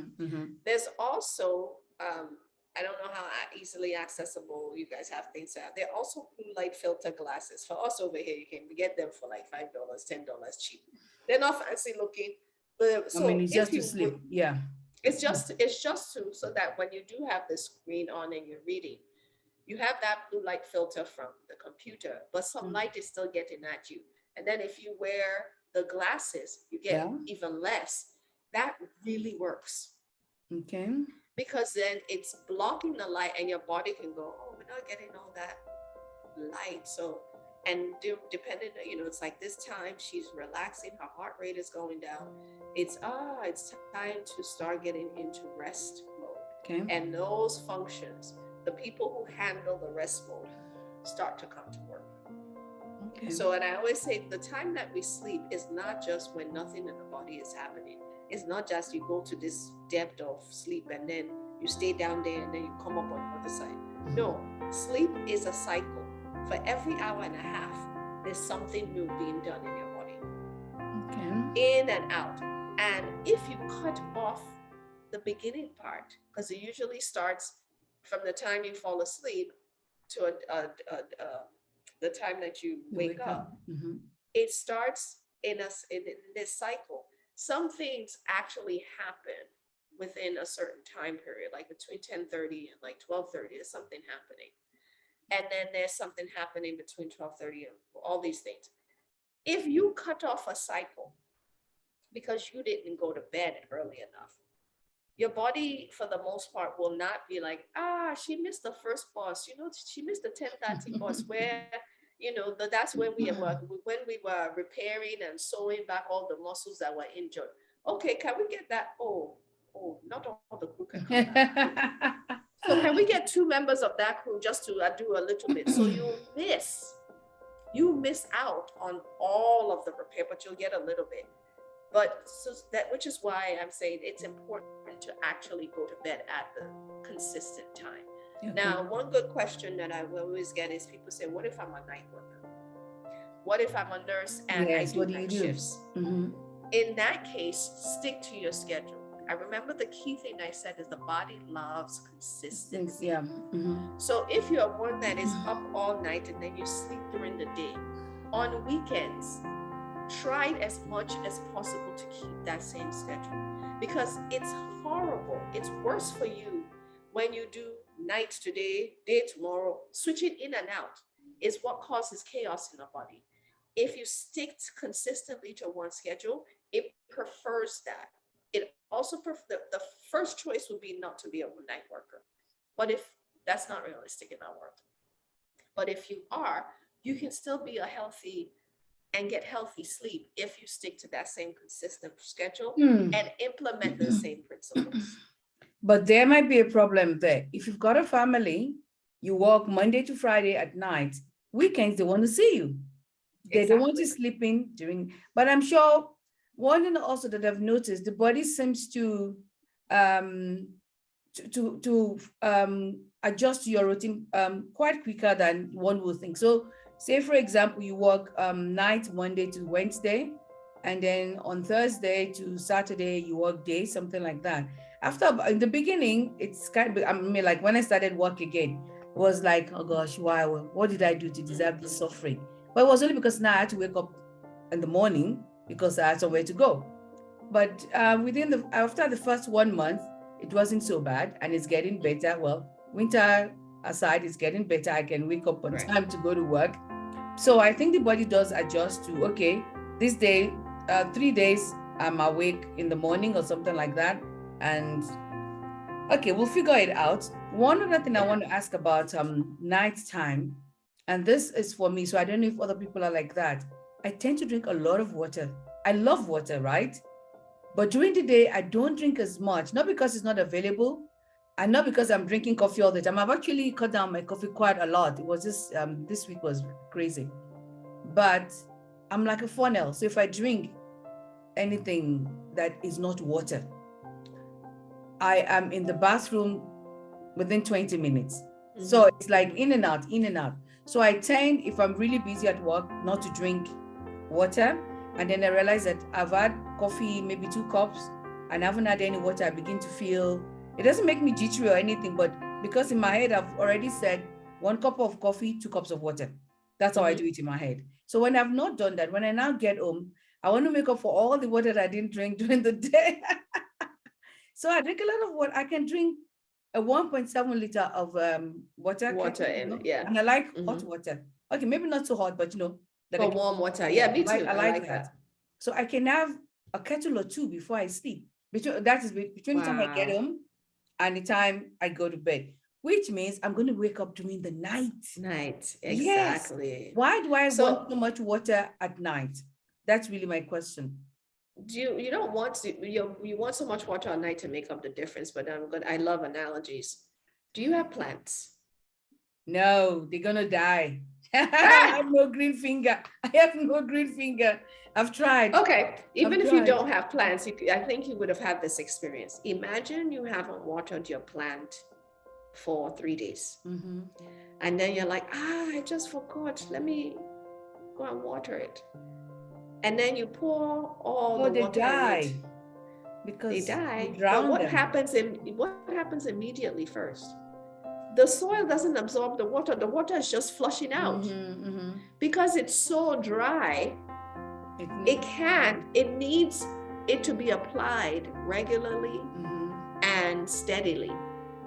There's also, I don't know how easily accessible you guys have things out. There are also blue light filter glasses. For us over here, you can get them for like $5, $10 cheap. They're not fancy looking. But so it's just to sleep. Yeah. It's just so that when you do have the screen on and you're reading, you have that blue light filter from the computer, but some light is still getting at you. And then if you wear the glasses, you get even less. That really works. Okay. Because then it's blocking the light and your body can go, oh, we're not getting all that light. So, and depending, it's like this time she's relaxing, her heart rate is going down. It's time to start getting into rest mode. Okay. And those functions, the people who handle the rest mode start to come to work. Okay. So, and I always say the time that we sleep is not just when nothing in the body is happening. It's not just you go to this depth of sleep and then you stay down there and then you come up on the other side. No, sleep is a cycle. For every hour and a half, there's something new being done in your body. Okay. In and out. And if you cut off the beginning part, because it usually starts from the time you fall asleep to the time that you wake up, it starts in this cycle. Some things actually happen within a certain time period, like between 10:30 and like 12:30 is something happening. And then there's something happening between 12:30 and all these things. If you cut off a cycle because you didn't go to bed early enough, your body, for the most part, will not be like, she missed the first bus. She missed the 10:30 bus where, that's when we were repairing and sewing back all the muscles that were injured. Okay, can we get that? Oh, not all the crew can come back. So can we get 2 members of that crew just to do a little bit? So you miss out on all of the repair, but you'll get a little bit. But so that, which is why I'm saying it's important to actually go to bed at the consistent time. Okay. Now, one good question that I will always get is people say, what if I'm a night worker? What if I'm a nurse and I do night shifts? In that case, stick to your schedule. I remember the key thing I said is the body loves consistency. Yeah. So if you're one that is up all night and then you sleep during the day, on weekends, try as much as possible to keep that same schedule, because it's horrible. It's worse for you when you do night today, day tomorrow, switching in and out. is what causes chaos in the body. If you stick consistently to one schedule, it prefers that. It also the first choice would be not to be a night worker. But if that's not realistic in our world. But if you are, you can still be a healthy and get healthy sleep if you stick to that same consistent schedule and implement the same principles. But there might be a problem there. If you've got a family, you work Monday to Friday at night, weekends, they want to see you. They don't want you sleeping during, but I'm sure one thing also that I've noticed, the body seems to adjust to your routine quite quicker than one would think. So say, for example, you work night Monday to Wednesday, and then on Thursday to Saturday, you work day, something like that. After, in the beginning, it's kind of, I mean, like when I started work again, it was like, oh gosh, why? What did I do to deserve this suffering? But it was only because now I had to wake up in the morning because I had somewhere to go. But after the first 1 month, it wasn't so bad, and it's getting better. Well, winter aside, it's getting better. I can wake up on time to go to work. So I think the body does adjust to, okay, this day, 3 days, I'm awake in the morning or something like that. And okay, we'll figure it out. One other thing I want to ask about night time, and this is for me, so I don't know if other people are like that. I tend to drink a lot of water. I love water, right? But during the day, I don't drink as much, not because it's not available, and not because I'm drinking coffee all the time. I've actually cut down my coffee quite a lot. It was just, this week was crazy. But I'm like a funnel. So if I drink anything that is not water, I am in the bathroom within 20 minutes. So it's like in and out, in and out. So I tend, if I'm really busy at work, not to drink water. And then I realize that I've had coffee, maybe 2 cups, and I haven't had any water. I begin to feel, it doesn't make me jittery or anything, but because in my head, I've already said 1 cup of coffee, 2 cups of water. That's how I do it in my head. So when I've not done that, when I now get home, I want to make up for all the water that I didn't drink during the day. So I drink a lot of water. I can drink a 1.7 liter of water. And I like hot water. Okay, maybe not so hot, but for warm water. Yeah, me too. I like that. So I can have a kettle or 2 before I sleep. That is between the time I get home and the time I go to bed, which means I'm going to wake up during the night. Exactly. Yes. Why do I want so much water at night? That's really my question. You don't want to, you want so much water at night to make up the difference, but I love analogies. Do you have plants? No, they're gonna die. I have no green finger. I've tried. Okay, even if you don't have plants, I think you would have had this experience. Imagine you haven't watered your plant for 3 days. And then you're like, I just forgot. Let me go and water it. And then you pour all the water in it. Because they die. But what happens immediately first? The soil doesn't absorb the water. The water is just flushing out. Because it's so dry, it needs it to be applied regularly and steadily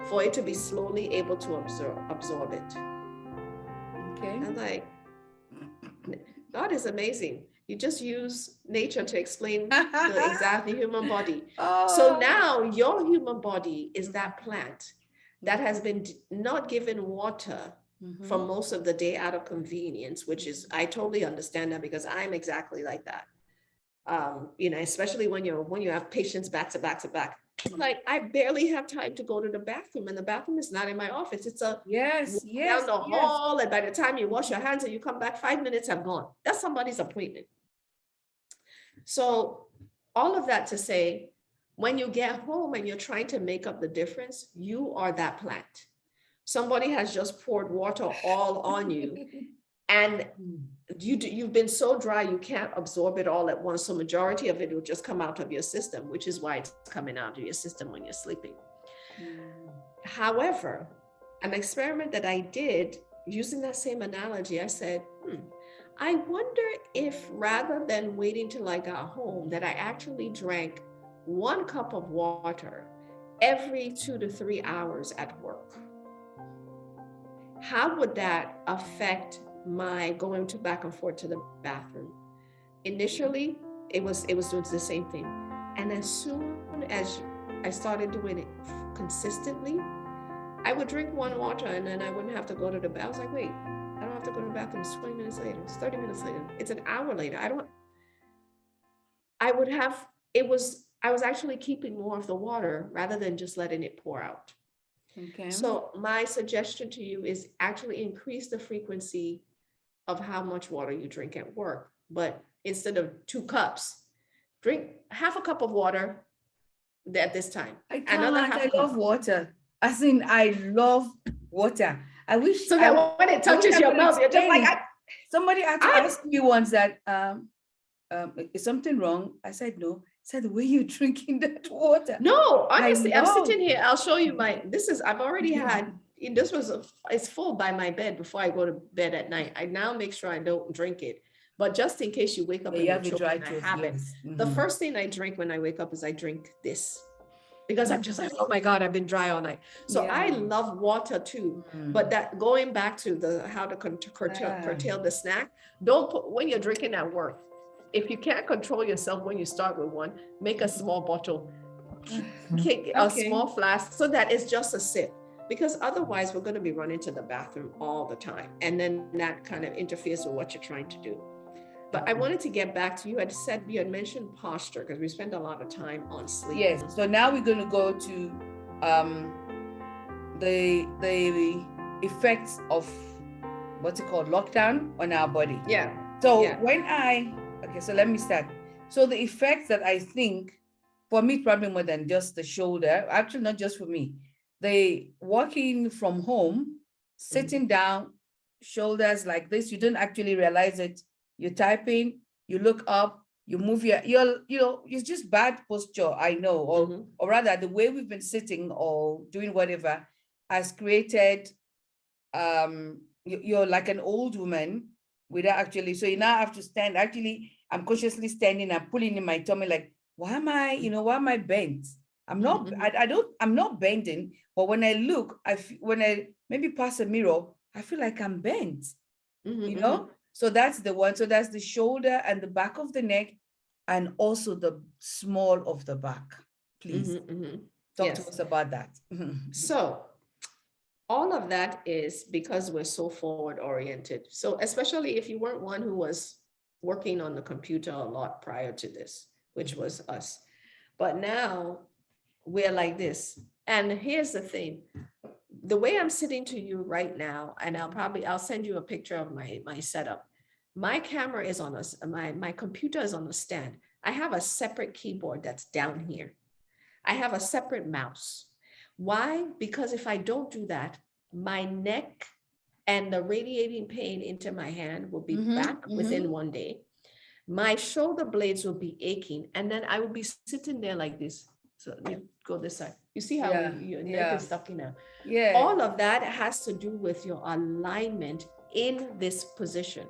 for it to be slowly able to absorb it. Okay. I'm like, God is amazing. You just use nature to explain the exact human body. So now your human body is that plant that has been not given water for most of the day out of convenience, which is, I totally understand that because I'm exactly like that. Especially when you have patients back to back to back. Like I barely have time to go to the bathroom, and the bathroom is not in my office. It's down the hall, and by the time you wash your hands and you come back, 5 minutes have gone. That's somebody's appointment. So all of that to say, when you get home and you're trying to make up the difference, you are that plant. Somebody has just poured water all on you, and you've been so dry you can't absorb it all at once. So majority of it will just come out of your system, which is why it's coming out of your system when you're sleeping. However, an experiment that I did using that same analogy, I said, I wonder if rather than waiting till I got home, that I actually drank 1 cup of water every 2 to 3 hours at work. How would that affect my going to back and forth to the bathroom. Initially, it was doing the same thing. And as soon as I started doing it consistently, I would drink one water and then I wouldn't have to go to the bathroom. I was like, wait, I don't have to go to the bathroom. It's 20 minutes later. It's 30 minutes later. It's an hour later. I was actually keeping more of the water rather than just letting it pour out. Okay. So my suggestion to you is actually increase the frequency of how much water you drink at work. But instead of 2 cups, drink half a cup of water at this time. I can't. I love water. As in, I love water. I wish. So that when it touches your mouth, you're just like. Somebody had to ask me once that, is something wrong? I said no. Said the way you're drinking that water. No, honestly, I'm sitting here. I'll show you I've already had. It's full by my bed before I go to bed at night. I now make sure I don't drink it. But just in case you wake up and you dry throat, I have it. The first thing I drink when I wake up is I drink this. Because I'm just like, oh my God, I've been dry all night. So I love water too. But that going back to how to curtail the snack, don't put, when you're drinking at work, if you can't control yourself when you start with one, make a small bottle, a small flask so that it's just a sip. Because otherwise we're going to be running to the bathroom all the time. And then that kind of interferes with what you're trying to do. But I wanted to get back to you. You had mentioned posture because we spend a lot of time on sleep. Yes. So now we're going to go to the effects of what's it called, lockdown on our body. Yeah. So so let me start. So the effects that I think, for me, probably more than just the shoulder, actually not just for me, the working from home, sitting down, shoulders like this, you don't actually realize it. You're typing, you look up, you move it's just bad posture, I know, or rather the way we've been sitting or doing whatever has created, you're like an old woman without actually, so you now have to stand. Actually, I'm consciously standing and pulling in my tummy like, why am I bent? I'm not, I'm not bending, but when I look, when I maybe pass a mirror, I feel like I'm bent, So that's the one. So that's the shoulder and the back of the neck and also the small of the back. Please talk to us about that. So all of that is because we're so forward oriented. So especially if you weren't one who was working on the computer a lot prior to this, which was us. But now we're like this. And here's the thing. The way I'm sitting to you right now, and I'll send you a picture of my setup. My camera is on my computer is on a stand. I have a separate keyboard that's down here. I have a separate mouse. Why? Because if I don't do that, my neck and the radiating pain into my hand will be back within one day. My shoulder blades will be aching, and then I will be sitting there like this. So you go this side. You see how your neck is stuck in now? Yeah. All of that has to do with your alignment in this position.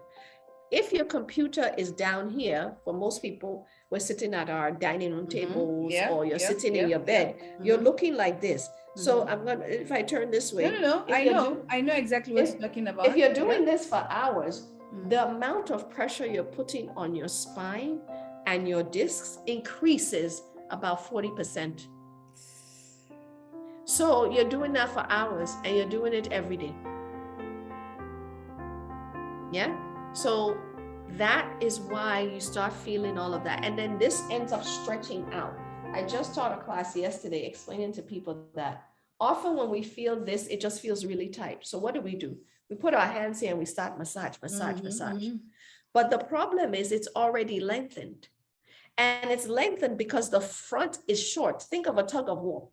If your computer is down here, for most people, we're sitting at our dining room tables or you're sitting in your bed, you're looking like this. So if I turn this way. No. I know exactly what you're talking about. If you're doing this for hours, the amount of pressure you're putting on your spine and your discs increases about 40%. So you're doing that for hours and you're doing it every day. Yeah. So that is why you start feeling all of that. And then this ends up stretching out. I just taught a class yesterday explaining to people that often when we feel this, it just feels really tight. So what do? We put our hands here and we start massage. But the problem is it's already lengthened. And it's lengthened because the front is short. Think of a tug of war.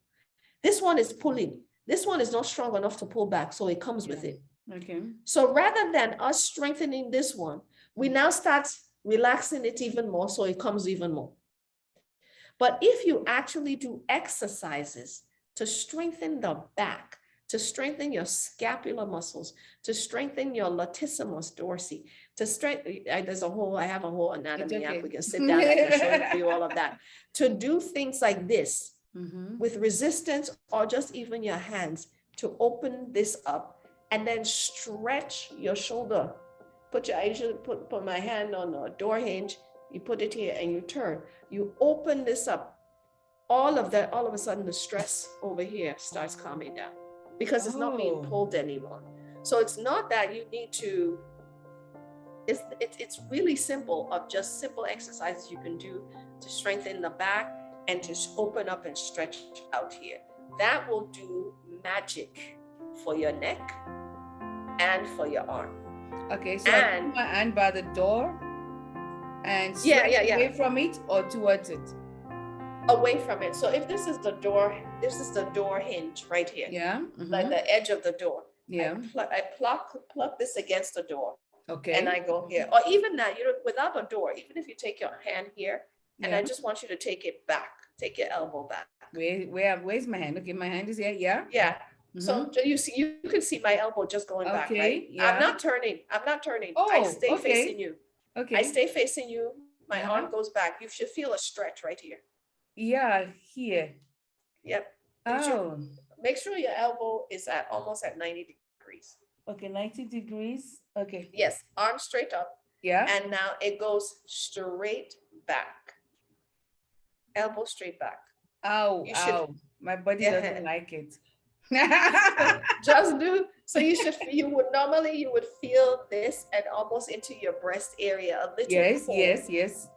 This one is pulling. This one is not strong enough to pull back, so it comes with it. Okay. So rather than us strengthening this one, we now start relaxing it even more, so it comes even more. But if you actually do exercises to strengthen the back, to strengthen your scapular muscles, to strengthen your latissimus dorsi, to strengthen, I have a whole anatomy app. We can sit down and show you all of that. To do things like this with resistance or just even your hands to open this up and then stretch your shoulder I usually put my hand on a door hinge, you put it here and you turn. You open this up. All of a sudden the stress over here starts calming down because it's not being pulled anymore. So it's not that you need to, it's really simple, of just simple exercises you can do to strengthen the back and to open up and stretch out here. That will do magic for your neck and for your arm. Okay, so I put my hand by the door and stretch away from it or towards it? Away from it. So if this is the door hinge right here. Yeah. Like the edge of the door. Yeah. I pluck this against the door. Okay. And I go here. Or even that, without a door, even if you take your hand here, and I just want you to take it back. Take your elbow back. Where's my hand? Okay, my hand is here. Yeah. Yeah. So you can see my elbow just going back, right? Yeah. I'm not turning. Oh, I stay facing you. Okay. I stay facing you. My arm goes back. You should feel a stretch right here. Yeah, here. Yep. Make sure your elbow is almost at 90 degrees. Okay, 90 degrees. Okay. Yes, arm straight up. Yeah. And now it goes straight back. Elbow straight back. Ow. My body doesn't like it. Just do. So you would feel this and almost into your breast area a little.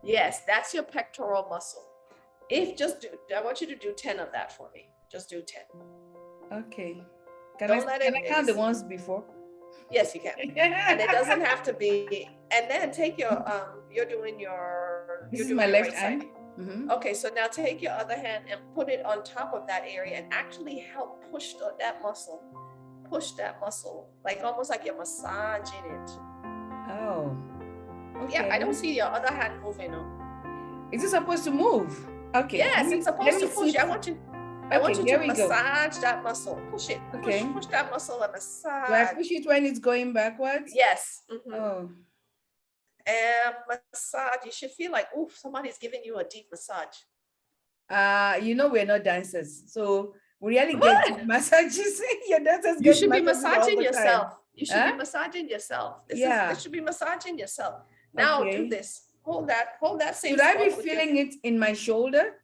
Yes, that's your pectoral muscle. I want you to do 10 of that for me. Just do 10. Okay. Can I count the ones before? Yes, you can. And it doesn't have to be. And then take your This is my left hand. Okay, so now take your other hand and put it on top of that area and actually help push that muscle. Push that muscle, like almost like you're massaging it. Oh. Okay. Yeah, I don't see your other hand moving. Is it supposed to move? Okay. Yes, it's supposed to push. I want you to massage that muscle. Push it. Okay. Push that muscle and massage. Do I push it when it's going backwards? Yes. Oh. And massage. You should feel like, oof, somebody's giving you a deep massage. We're not dancers, so we really get massages. Your dancers. You should be massaging yourself. You should be massaging yourself. This should be massaging yourself. Now do this. Hold that same. Should I be feeling it in my shoulder,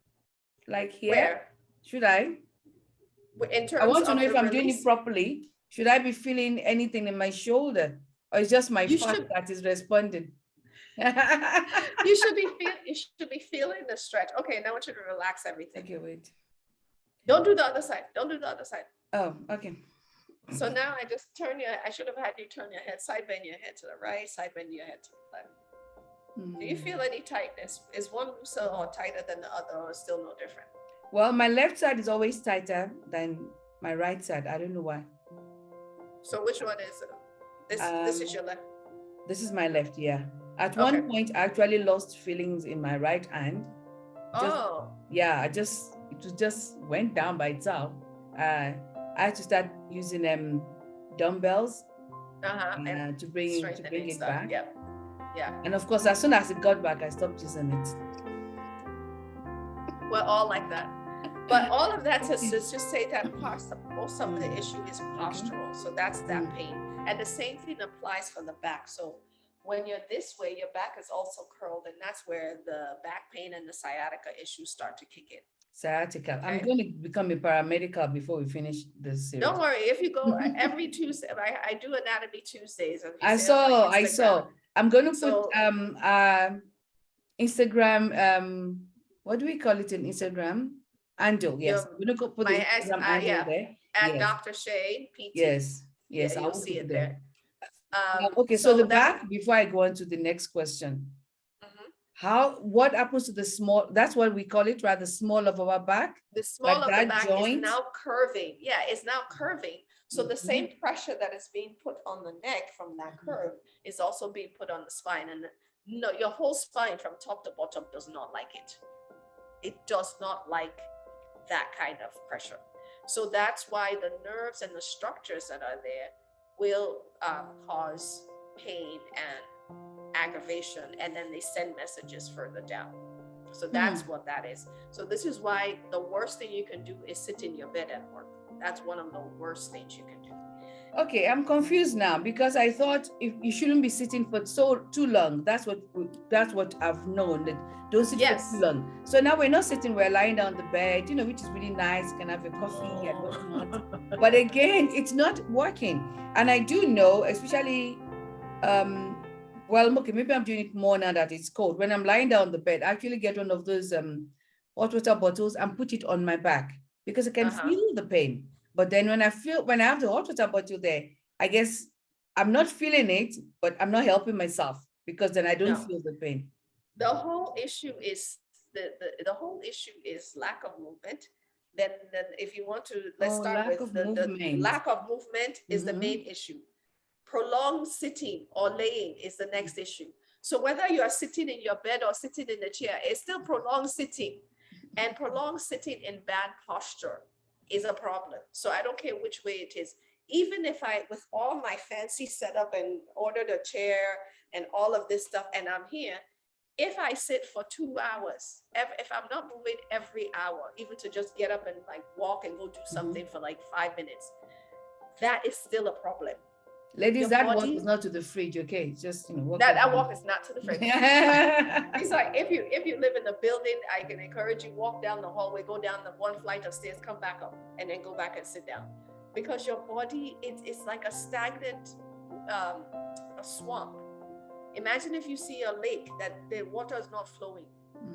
like here? Where? Should I? In terms I want to know if I'm release? doing it properly. Should I be feeling anything in my shoulder, or is just my fat that is responding? You should be feeling the stretch. Okay, now I want you to relax everything. Okay, wait. Don't do the other side. Oh, okay. So now I should have had you turn your head, side bend your head to the right, side bend your head to the left. Do you feel any tightness? Is one looser or tighter than the other, or still no different? Well, my left side is always tighter than my right side. I don't know why. So which one is it? This is your left? This is my left, yeah. At one point, I actually lost feelings in my right hand. Yeah, it just went down by itself. I had to start using dumbbells to bring it back. Yeah. And of course, as soon as it got back, I stopped using it. We're all like that. But all of that to just say that most of the issue is postural. So that's that pain. And the same thing applies for the back. So when you're this way, your back is also curled, and that's where the back pain and the sciatica issues start to kick in. Sciatica. Okay. I'm going to become a paramedical before we finish this series. Don't worry. If you go every Tuesday, I do Anatomy Tuesdays. I saw. I'm going to put Instagram. What do we call it in Instagram? Handle. Yes. I'm going to put the Instagram handle there. And Dr. Sheyi PT. Yes. Yeah, you'll see it there. Okay, so the back, before I go on to the next question, what happens to the small, that's what we call it, right? The small of our back? The small of the back is now curving. Yeah, it's now curving. So the same pressure that is being put on the neck from that curve is also being put on the spine. And no, your whole spine from top to bottom does not like it. It does not like that kind of pressure. So that's why the nerves and the structures that are there will cause pain and aggravation, and then they send messages further down. So that's what that is. So this is why the worst thing you can do is sit in your bed and work. That's one of the worst things you can do. Okay, I'm confused now because I thought if you shouldn't be sitting for so too long. That's what I've known, that don't sit for too Yes. long. So now we're not sitting, we're lying down the bed, which is really nice. You can have a coffee and Oh. whatnot. But again, it's not working. And I do know, especially well, okay, maybe I'm doing it more now that it's cold. When I'm lying down on the bed, I actually get one of those hot water bottles and put it on my back because I can Uh-huh. feel the pain. But then when I have the hot water bottle there, I guess I'm not feeling it, but I'm not helping myself because then I don't No. feel the pain. The whole issue is the whole issue is lack of movement. Then if you want to, let's Oh, start lack with of the movement. lack of movement is the Mm-hmm. main issue. Prolonged sitting or laying is the next issue. So whether you are sitting in your bed or sitting in the chair, it's still prolonged sitting. And prolonged sitting in bad posture is a problem. So I don't care which way it is. Even if I, with all my fancy setup and ordered a chair and all of this stuff, and I'm here, if I sit for 2 hours, if I'm not moving every hour, even to just get up and like walk and go do Mm-hmm. something for like 5 minutes, that is still a problem. Ladies, Your that walk is body, not to the fridge, okay? Just walk that around. walk is not to the fridge. It's like if you live in a building, I can encourage you, walk down the hallway, go down the one flight of stairs, come back up, and then go back and sit down. Because your body, it's like a stagnant a swamp. Imagine if you see a lake that the water is not flowing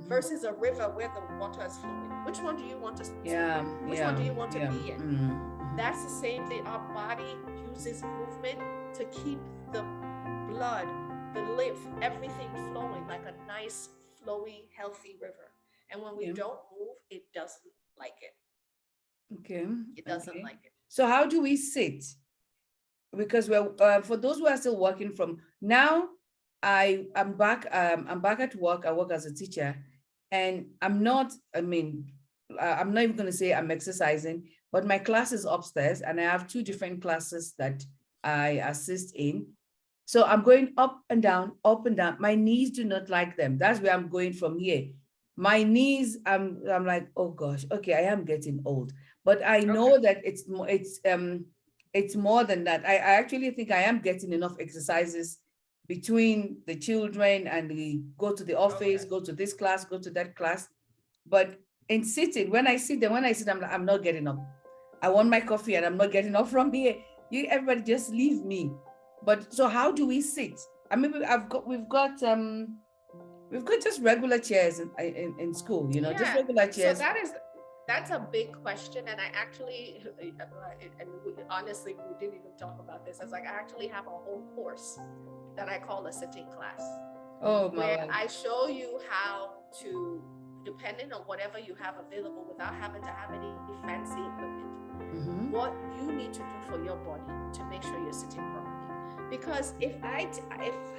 versus a river where the water is flowing. Which one do you want to swim Yeah, in? Which one yeah, do you want to yeah. be in? That's the same thing. Our body uses movement to keep the blood, the lymph, everything flowing like a nice, flowy, healthy river. And when we Yeah. don't move, it doesn't like it. Okay. It doesn't Okay. like it. So how do we sit? Because we're for those who are still working from now, I'm back at work. I work as a teacher, and I'm not. I mean, I'm not even going to say I'm exercising, but my class is upstairs, and I have two different classes that I assist in. So I'm going up and down, up and down. My knees do not like them. That's where I'm going from here. My knees, I'm like, oh gosh, okay, I am getting old. But I Okay. know that it's more than that. I actually think I am getting enough exercises between the children and the go to the office, Okay. go to this class, go to that class. But in sitting, when I sit, I'm not getting up. I want my coffee and I'm not getting up from here. Everybody just leave me. But so how do we sit? I mean, we've got just regular chairs in school, just Yeah. regular So chairs. that's a big question, and I actually, and honestly, we didn't even talk about this. I was like, I actually have a whole course that I call a sitting class, Oh my where word. I show you how to, depending on whatever you have available, without having to have any fancy equipment, Mm-hmm. what you need to do for your body to make sure you're sitting properly. Because if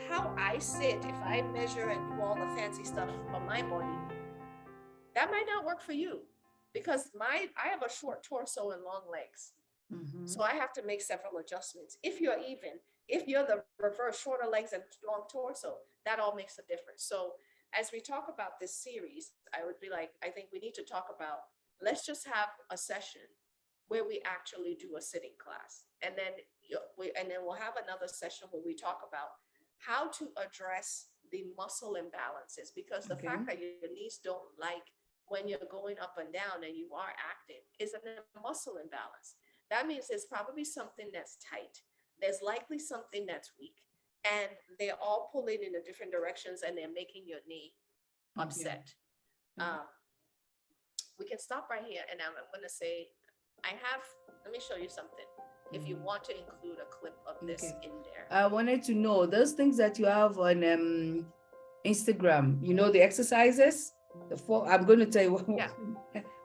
how I sit, if I measure and do all the fancy stuff for my body, that might not work for you, because I have a short torso and long legs. Mm-hmm. So I have to make several adjustments. If you're the reverse, shorter legs and long torso, that all makes a difference. So as we talk about this series, I would be like, I think we need to talk about, let's just have a session where we actually do a sitting class. And then we'll have another session where we talk about how to address the muscle imbalances, because the Okay. fact that your knees don't like when you're going up and down and you are active is a muscle imbalance. That means there's probably something that's tight. There's likely something that's weak. And they're all pulling in the different directions and they're making your knee Okay. upset. Um, we can stop right here. And I'm going to say, let me show you something. If you want to include a clip of this Okay. in there. I wanted to know those things that you have on Instagram, the exercises. I'm going to tell you Yeah.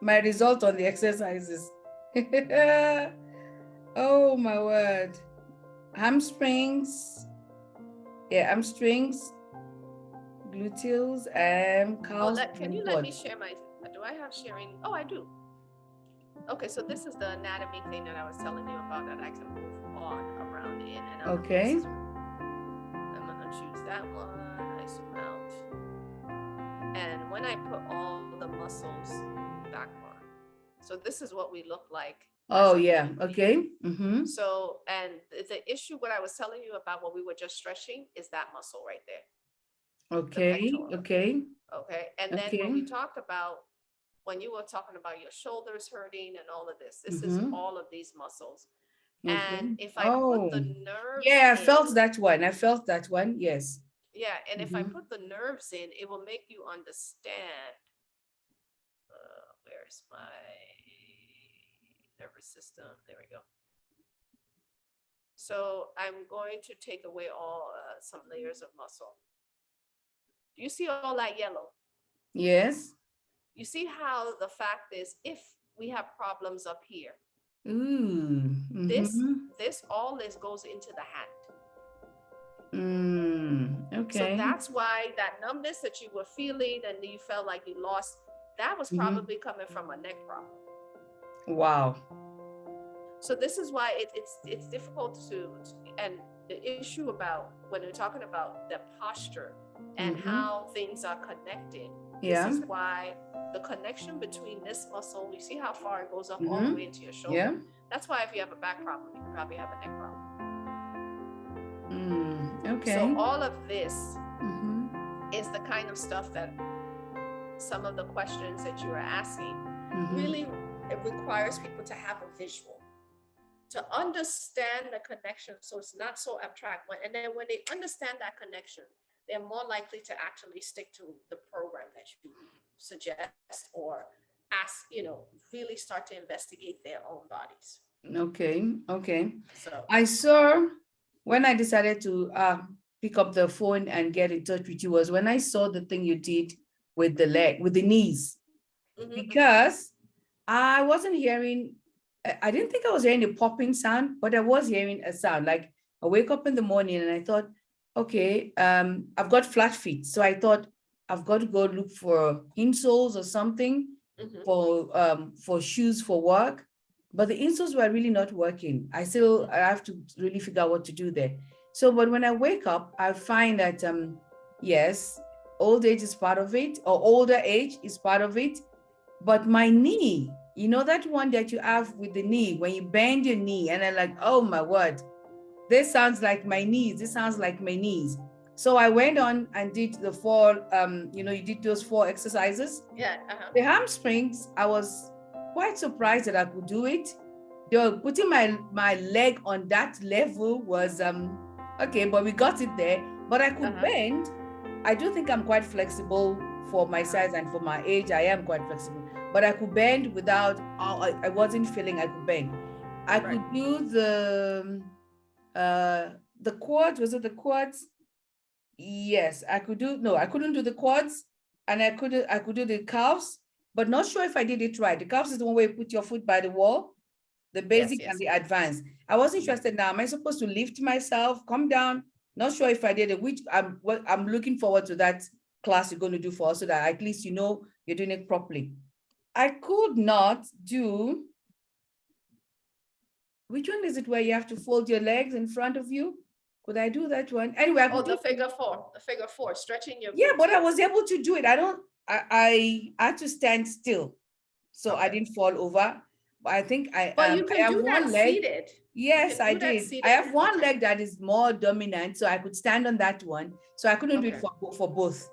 my result on the exercises. Oh my word. Hamstrings. Yeah, hamstrings, gluteals, and calves. Can you let me share do I have sharing? Oh, I do. Okay, so this is the anatomy thing that I was telling you about that I can move on around in. And Okay. I'm going to choose that one. I zoom out. And when I put all the muscles back on, so this is what we look like Oh, yeah. Okay. Mm-hmm. So, and the issue, what I was telling you about what we were just stretching is that muscle right there, the Okay. pectoral. Okay. Okay. And then when Okay. we talked about, when you were talking about your shoulders hurting and all of this is Mm-hmm. all of these muscles. And Okay. if I put the Oh, nerves yeah. I in, felt that one. I felt that one. Yes. yeah, and if I Mm-hmm. put the nerves in, it will make you understand. Where's my nervous system? There we go. So I'm going to take away all some layers of muscle. You see all that yellow? Yes. You see how the fact is, if we have problems up here, Ooh. this Mm-hmm. all this goes into the hand. So Okay. that's why that numbness that you were feeling and you felt like you lost, that was Mm-hmm. probably coming from a neck problem. Wow. So this is why it's difficult to, and the issue about when we're talking about the posture and Mm-hmm. how things are connected, Yeah. this is why the connection between this muscle, you see how far it goes up all the Mm-hmm. way into your shoulder. Yeah. That's why if you have a back problem, you probably have a neck problem. Okay. So all of this Mm-hmm. is the kind of stuff that some of the questions that you are asking Mm-hmm. really, it requires people to have a visual, to understand the connection, so it's not so abstract. And then when they understand that connection, they're more likely to actually stick to the program that you suggest, or ask, really start to investigate their own bodies. Okay. Okay. So I saw when I decided to pick up the phone and get in touch with you was when I saw the thing you did with the leg, with the knees, because I wasn't hearing, I didn't think I was hearing a popping sound, but I was hearing a sound. Like I wake up in the morning and I thought, okay, I've got flat feet. So I thought I've got to go look for insoles or something for shoes for work. But the insoles were really not working. I have to really figure out what to do there. So, but when I wake up, I find that yes, old age is part of it, or older age is part of it. But my knee, that one that you have with the knee, when you bend your knee, and I'm like, oh my word, this sounds like my knees. This sounds like my knees. So I went on and did the four, you did those 4 exercises. Yeah. The hamstrings, I was quite surprised that I could do it. Putting my leg on that level was okay, but we got it there. But I could bend. I do think I'm quite flexible for my size and for my age. I am quite flexible, but I could bend without. I wasn't feeling I could bend. I could do the quads. Was it the quads? Yes, I could do. No, I couldn't do the quads, and I could do the calves, but not sure if I did it right. The calves is the one where you put your foot by the wall, the basic and the advanced. I wasn't interested now. Am I supposed to lift myself, come down? Not sure if I did it, which I'm looking forward to that class you're going to do for us so that at least you're doing it properly. I could not do, which one is it where you have to fold your legs in front of you? Could I do that one? Anyway, I could the figure four, stretching your yeah, but I was able to do it. I had to stand still, so I didn't fall over. But I think But you I can have do one that leg. seated. Yes, I did. I have one leg that is more dominant, so I could stand on that one. So I couldn't do it for both.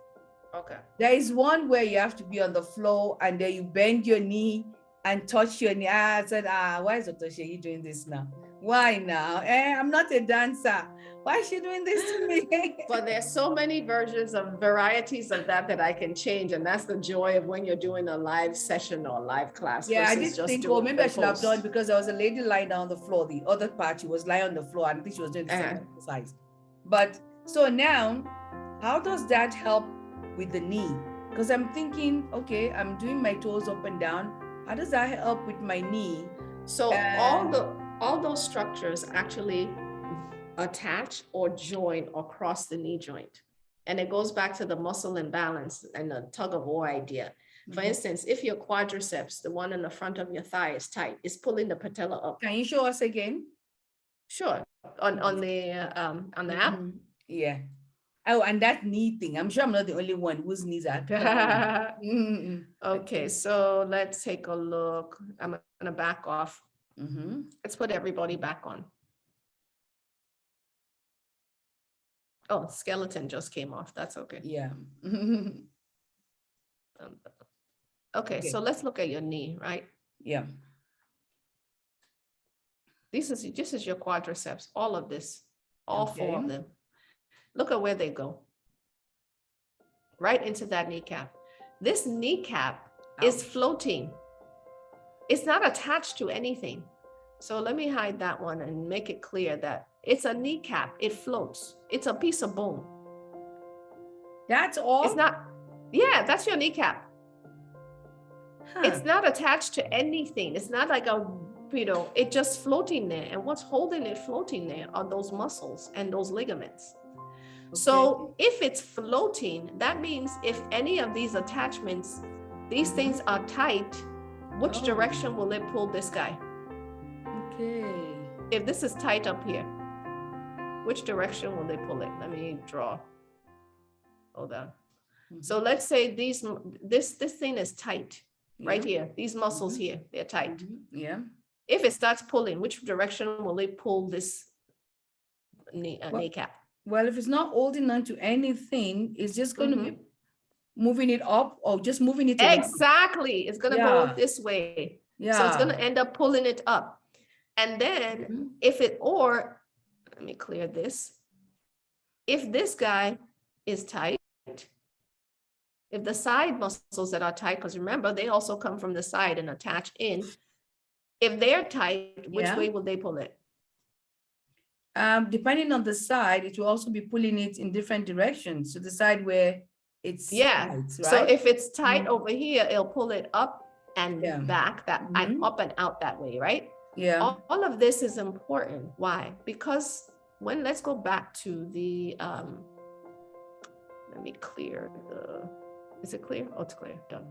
Okay. There is one where you have to be on the floor and then you bend your knee and touch your knee. I said, why is Dr. Sheyi doing this now? Why now? I'm not a dancer. Why is she doing this to me? But there's so many versions of varieties of that I can change. And that's the joy of when you're doing a live session or live class. Yeah, I did think, maybe I should have done, because there was a lady lying down on the floor. The other part, she was lying on the floor. I think she was doing the same exercise. But so now, how does that help with the knee? Because I'm thinking, okay, I'm doing my toes up and down. How does that help with my knee? So all those structures actually attach or join or cross the knee joint. And it goes back to the muscle imbalance and the tug of war idea. For instance, if your quadriceps, the one in the front of your thigh, is tight, it's pulling the patella up. Can you show us again? Sure. On the app. Yeah. Oh, and that knee thing. I'm sure I'm not the only one whose knees are. Okay, so let's take a look. I'm gonna back off. Mm-hmm. Let's put everybody back on. Oh, skeleton just came off. That's okay. Yeah. Okay, Okay. so let's look at your knee, right? Yeah. This is your quadriceps, all of this, all four Okay. of them. Look at where they go. Right into that kneecap. This kneecap is floating. It's not attached to anything. So let me hide that one and make it clear that it's a kneecap. It floats. It's a piece of bone. That's all? It's not, yeah, that's your kneecap. Huh. It's not attached to anything. It's not like a, it's just floating there. And what's holding it floating there are those muscles and those ligaments. Okay. So if it's floating, that means if any of these attachments, these things are tight, which direction will it pull this guy? Okay. If this is tight up here, which direction will they pull it? Let me draw. Hold on. So let's say this thing is tight. Right here, these muscles here, they're tight. Yeah. If it starts pulling, which direction will it pull this kneecap? Well, if it's not holding on to anything, it's just going to be moving it up or just moving it around. Exactly. It's going to go this way. Yeah. So it's going to end up pulling it up. And then let me clear this. If this guy is tight, if the side muscles that are tight, because remember, they also come from the side and attach in. If they're tight, which way will they pull it? Depending on the side, it will also be pulling it in different directions. So the side where it's tight, right? So if it's tight over here, it'll pull it up and back, and up and out that way, right? Yeah. All of this is important. Why? Because let's go back to the, let me clear the, is it clear? Oh, it's clear, done.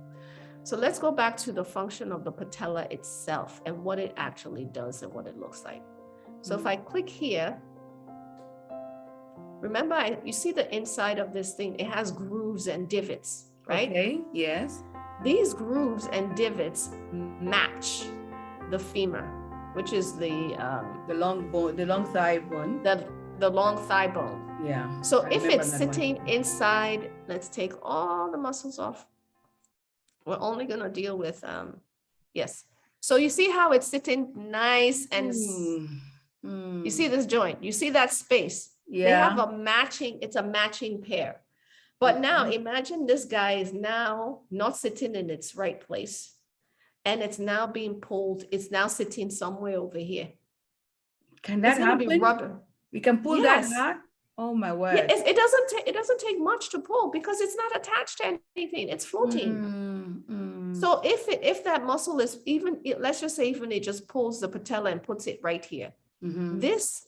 So let's go back to the function of the patella itself and what it actually does and what it looks like. So if I click here, remember, you see the inside of this thing, it has grooves and divots, right? Okay, yes. These grooves and divots match the femur, which is the long bone, the long thigh bone. The long thigh bone. Yeah. So if it's sitting inside, let's take all the muscles off. We're only going to deal with, yes. So you see how it's sitting nice and you see this joint, you see that space. Yeah. They have a matching, it's a matching pair. But now imagine this guy is now not sitting in its right place. And it's now being pulled. It's now sitting somewhere over here. Can that happen? Be rubber. We can pull that hard? Oh my word. Yeah, it doesn't take much to pull because it's not attached to anything. It's floating. So if that muscle is even, let's just say even it just pulls the patella and puts it right here. This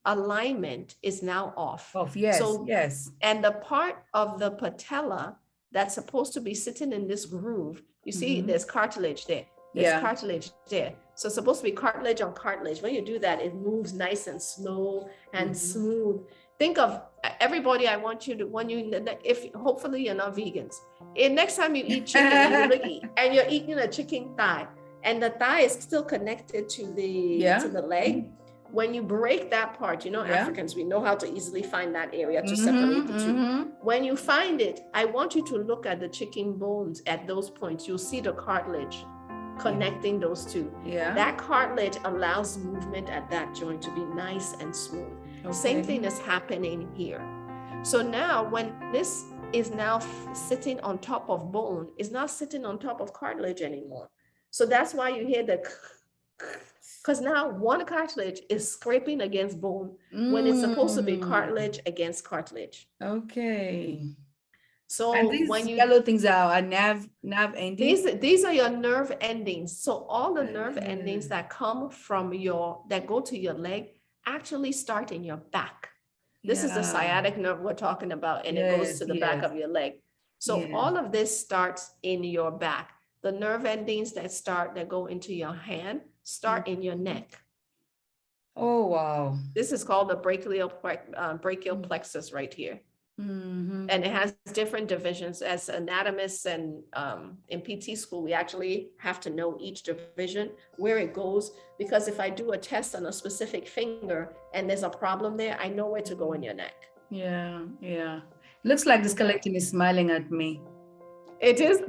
alignment is now off. Yes, so, yes. And the part of the patella that's supposed to be sitting in this groove, you see there's cartilage there. There's cartilage there. So it's supposed to be cartilage on cartilage. When you do that, it moves nice and slow and smooth. Think of everybody, I want you to, if hopefully you're not vegans, next time you eat chicken, and you're eating a chicken thigh, and the thigh is still connected to the leg, when you break that part, Africans, we know how to easily find that area to separate the two. When you find it, I want you to look at the chicken bones at those points. You'll see the cartilage connecting those two. That cartilage allows movement at that joint to be nice and smooth. Same thing is happening here. So now when this is now sitting on top of bone, is not sitting on top of cartilage anymore. So that's why you hear the, because now one cartilage is scraping against bone when it's supposed to be cartilage against cartilage. Okay. So and these when yellow things are nerve endings. These are your nerve endings. So all the nerve endings that come from that go to your leg actually start in your back. This is the sciatic nerve we're talking about, and it goes to the back of your leg. So all of this starts in your back. The nerve endings that go into your hand start in your neck. Oh, wow. This is called the brachial plexus right here. Mm-hmm. And it has different divisions. As anatomists and in PT school, we actually have to know each division, where it goes, because if I do a test on a specific finger and there's a problem there, I know where to go in your neck. Yeah, yeah. Looks like the skeleton is smiling at me. It is.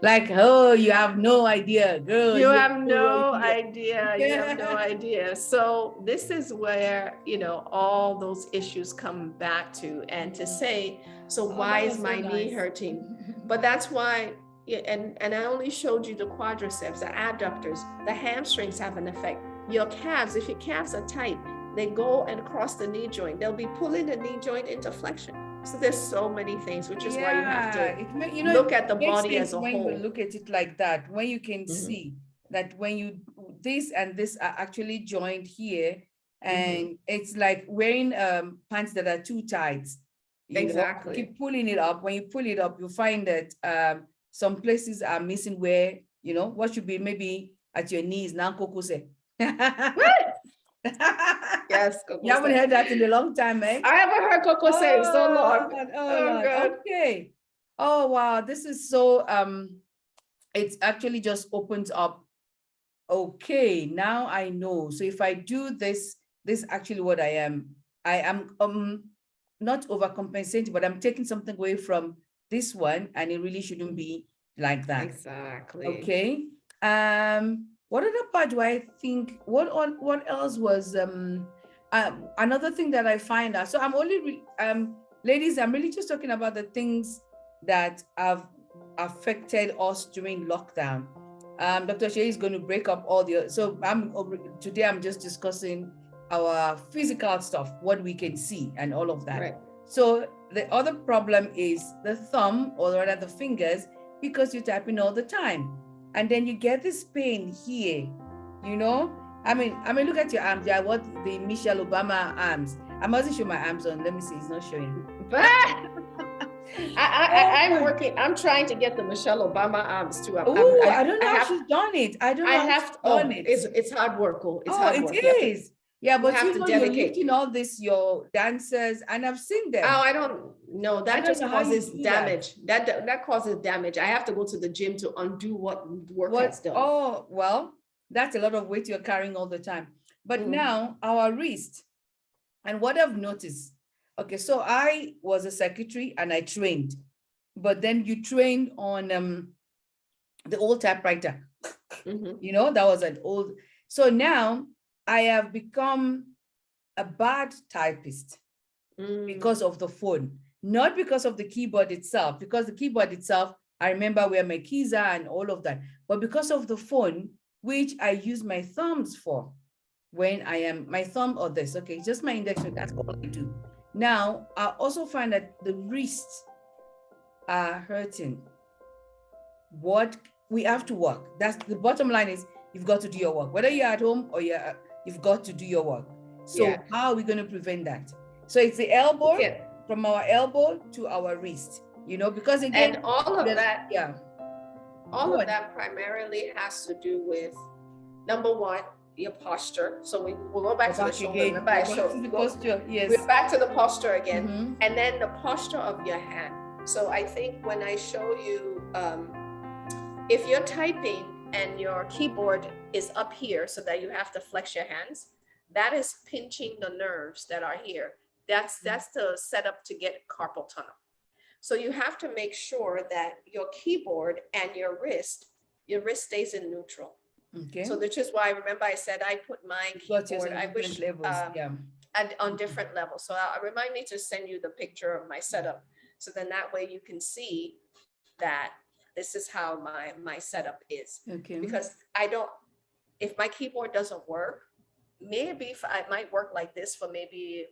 Like, oh, you have no idea, girl. You have no idea. You have no idea. So this is where, all those issues come back to, and to say, so why is my knee hurting? But that's why, and I only showed you the quadriceps, the adductors, the hamstrings have an effect. Your calves, if your calves are tight, they go and cross the knee joint. They'll be pulling the knee joint into flexion. So there's so many things, which is why you have to look at the body as a when whole. you look at it like that, when you can see that when this and this are actually joined here, and it's like wearing pants that are too tight. Exactly. Keep pulling it up. When you pull it up, you find that some places are missing where, what should be maybe at your knees. Now, Coco say. Yes, Coco. You haven't heard that in a long time, eh? I haven't heard Coco say it so long. Oh, God. Okay. Oh, wow. This is so, it's actually just opens up. Okay, now I know. So if I do this is actually what I am. I am not overcompensating, but I'm taking something away from this one, and it really shouldn't be like that. Exactly. Okay. What other part do I think? What else was another thing that I find out? So I'm only ladies, I'm really just talking about the things that have affected us during lockdown. Dr. Sheyi is going to break up all the. So today I'm just discussing our physical stuff, what we can see, and all of that. Right. So the other problem is the thumb, or rather the fingers, because you're typing all the time. And then you get this pain here, I mean, look at your arms. Yeah, what the Michelle Obama arms. I mustn't show my arms on. Let me see. It's not showing. I'm working. I'm trying to get the Michelle Obama arms too. I don't know how she's done it. I don't know how she's done it. It's hard work. It's hard work. It is. Yeah, but you're lifting all this, your dancers, and I've seen them. Oh, I don't know. That just causes damage. That causes damage. I have to go to the gym to undo what work has done. Oh, well, that's a lot of weight you're carrying all the time. But now our wrist, and what I've noticed, okay, so I was a secretary and I trained, but then you trained on the old typewriter. That was an old. So now I have become a bad typist because of the phone, not because of the keyboard itself, because the keyboard itself, I remember where my keys are and all of that, but because of the phone, which I use my thumbs for when I am, my thumb or this, okay, just my index, that's all I do. Now, I also find that the wrists are hurting. What we have to work. That's the bottom line is you've got to do your work, whether you're at home or you've got to do your work. So how are we going to prevent that? So it's the elbow, from our elbow to our wrist, because again, and all of that, all of that primarily has to do with, number one, your posture. So we'll go back to the shoulder. Remember, I showed the posture. Yes, we're back to the posture again, and then the posture of your hand. So I think when I show you, if you're typing and your keyboard is up here so that you have to flex your hands, that is pinching the nerves that are here. That's the setup to get carpal tunnel. So you have to make sure that your keyboard and your wrist stays in neutral. Okay. So which is why, remember I said I put my keyboard, I wish, on different levels. So remind me to send you the picture of my setup. So then that way you can see that this is how my setup is. Okay. Because if my keyboard doesn't work, maybe I might work like this for maybe,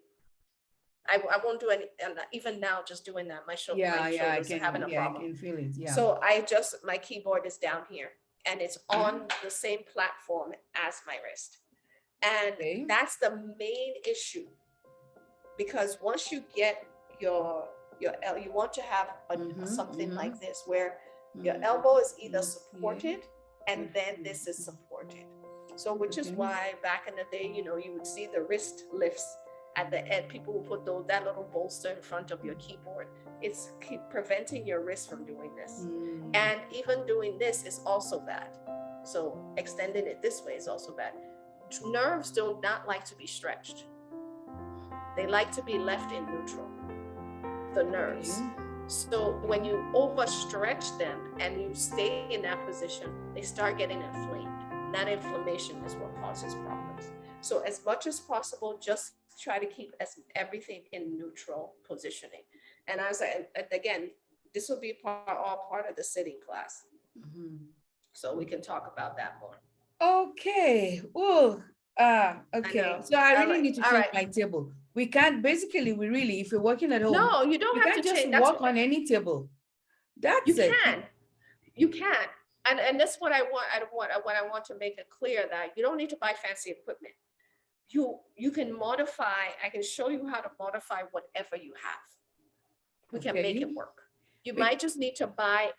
I won't do any, even now just doing that, my shoulders are having a problem. I can feel it, So my keyboard is down here and it's on the same platform as my wrist. And that's the main issue, because once you get you want to have something like this where your elbow is either supported and then this is supported. So which is why back in the day, you would see the wrist lifts at the end, people will put that little bolster in front of your keyboard. It's preventing your wrist from doing this. And even doing this is also bad. So extending it this way is also bad. Nerves do not like to be stretched. They like to be left in neutral, the nerves. So when you overstretch them and you stay in that position, they start getting inflamed. And that inflammation is what causes problems. So as much as possible, just try to keep everything in neutral positioning. And again, this will be all part of the sitting class. So we can talk about that more. Okay. Oh, okay. So I really need to change my table. We can't, basically, if you're working at home. No, you don't have to just change. Work on any table. That's it. You can. And that's what I want to make it clear, that you don't need to buy fancy equipment. You can modify. I can show you how to modify whatever you have. We can make it work. You might just need to buy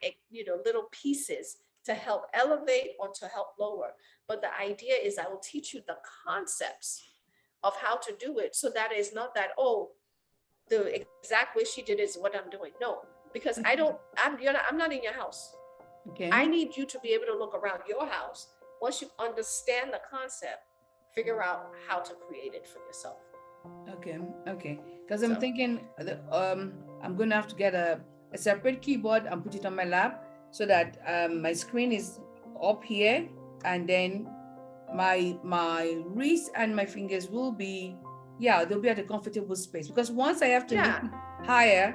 little pieces to help elevate or to help lower. But the idea is I will teach you the concepts of how to do it, so that it's not that, oh, the exact way she did is what I'm doing. No, because I'm not in your house. Okay. I need you to be able to look around your house. Once you understand the concept, figure out how to create it for yourself. Okay. Because I'm thinking, I'm going to have to get a separate keyboard and put it on my lap, so that my screen is up here, and then my wrist and my fingers will be, they'll be at a comfortable space. Because once I have to lift it higher,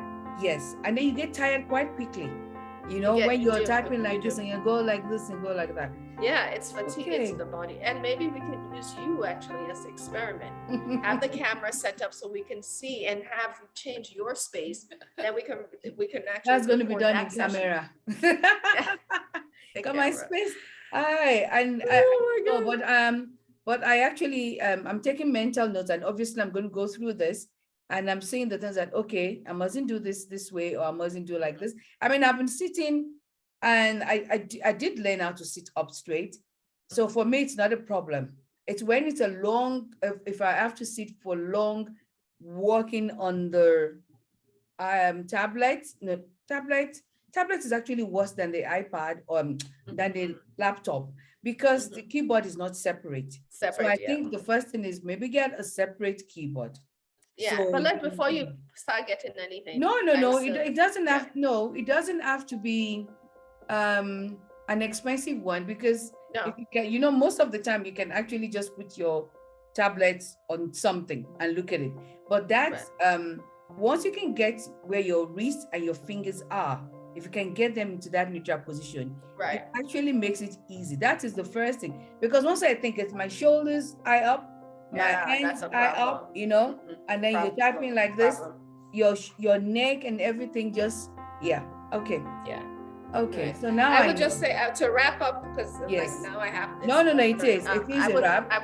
and then you get tired quite quickly. When you're typing like this and you go like this and go like that. Yeah, it's fatigue to the body. And maybe we can use you actually as an experiment. Have the camera set up so we can see and have you change your space. Then we can actually. That's going to be done in camera. Come my space. But I actually I'm taking mental notes, and obviously I'm going to go through this. And I'm seeing the things that, okay, I mustn't do this way, or I mustn't do like this. I mean, I've been sitting, and I did learn how to sit up straight. So for me, it's not a problem. It's when it's a long, if I have to sit for long, working on the tablet is actually worse than the iPad or than the laptop, because the keyboard is not separate. So I think the first thing is maybe get a separate keyboard. Yeah, so, but before you start getting anything. No. It doesn't have. No, it doesn't have to be an expensive one, because if you can, most of the time you can actually just put your tablets on something and look at it. But that's once you can get where your wrist and your fingers are, if you can get them into that neutral position, it actually makes it easy. That is the first thing, because once I think it's my shoulders eye up, my hands are up, and then you're typing like this, your neck and everything just, okay. Okay, so now I would just say to wrap up, because now I have this. No, it is a wrap. I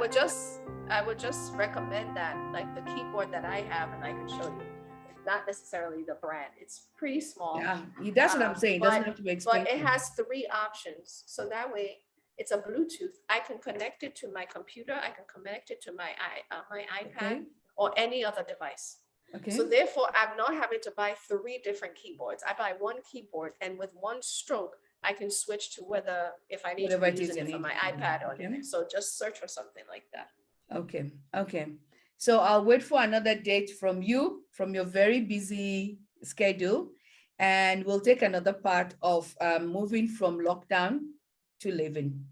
would just recommend that, like the keyboard that I have, and I can show you, it's not necessarily the brand. It's pretty small. Yeah, that's what I'm saying. It doesn't have to be expensive. But it has 3 options, so that way. It's a Bluetooth. I can connect it to my computer. I can connect it to my iPad or any other device. Okay. So therefore, I'm not having to buy 3 different keyboards. I buy one keyboard, and with one stroke, I can switch to if I need to be using it for my iPad or anything. So just search for something like that. Okay. So I'll wait for another date from you, from your very busy schedule, and we'll take another part of moving from lockdown to living.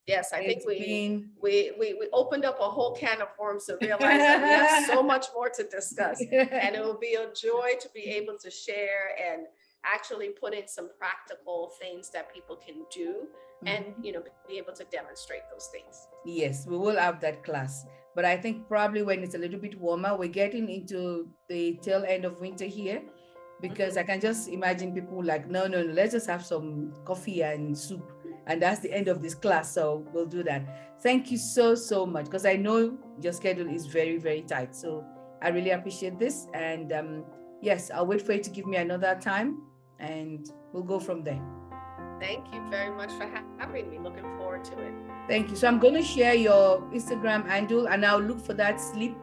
Yes, I think we opened up a whole can of worms to realize that we have so much more to discuss, and it will be a joy to be able to share and actually put in some practical things that people can do, and be able to demonstrate those things. Yes, we will have that class, but I think probably when it's a little bit warmer, we're getting into the tail end of winter here, because I can just imagine people like, no, let's just have some coffee and soup. And that's the end of this class. So we'll do that. Thank you so much, because I know your schedule is very, very tight. So I really appreciate this. And yes, I'll wait for you to give me another time, and we'll go from there. Thank you very much for having me. Looking forward to it. Thank you. So I'm going to share your Instagram handle, and I'll look for that sleep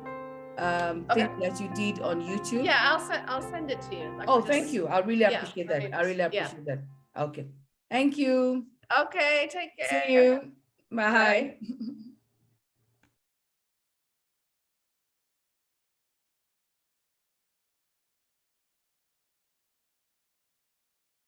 thing that you did on YouTube? Yeah, I'll send it to you. Like, oh, thank you. I really appreciate that. I really yeah. appreciate that. Okay. Thank you. Okay, take care. See you. Bye. Bye.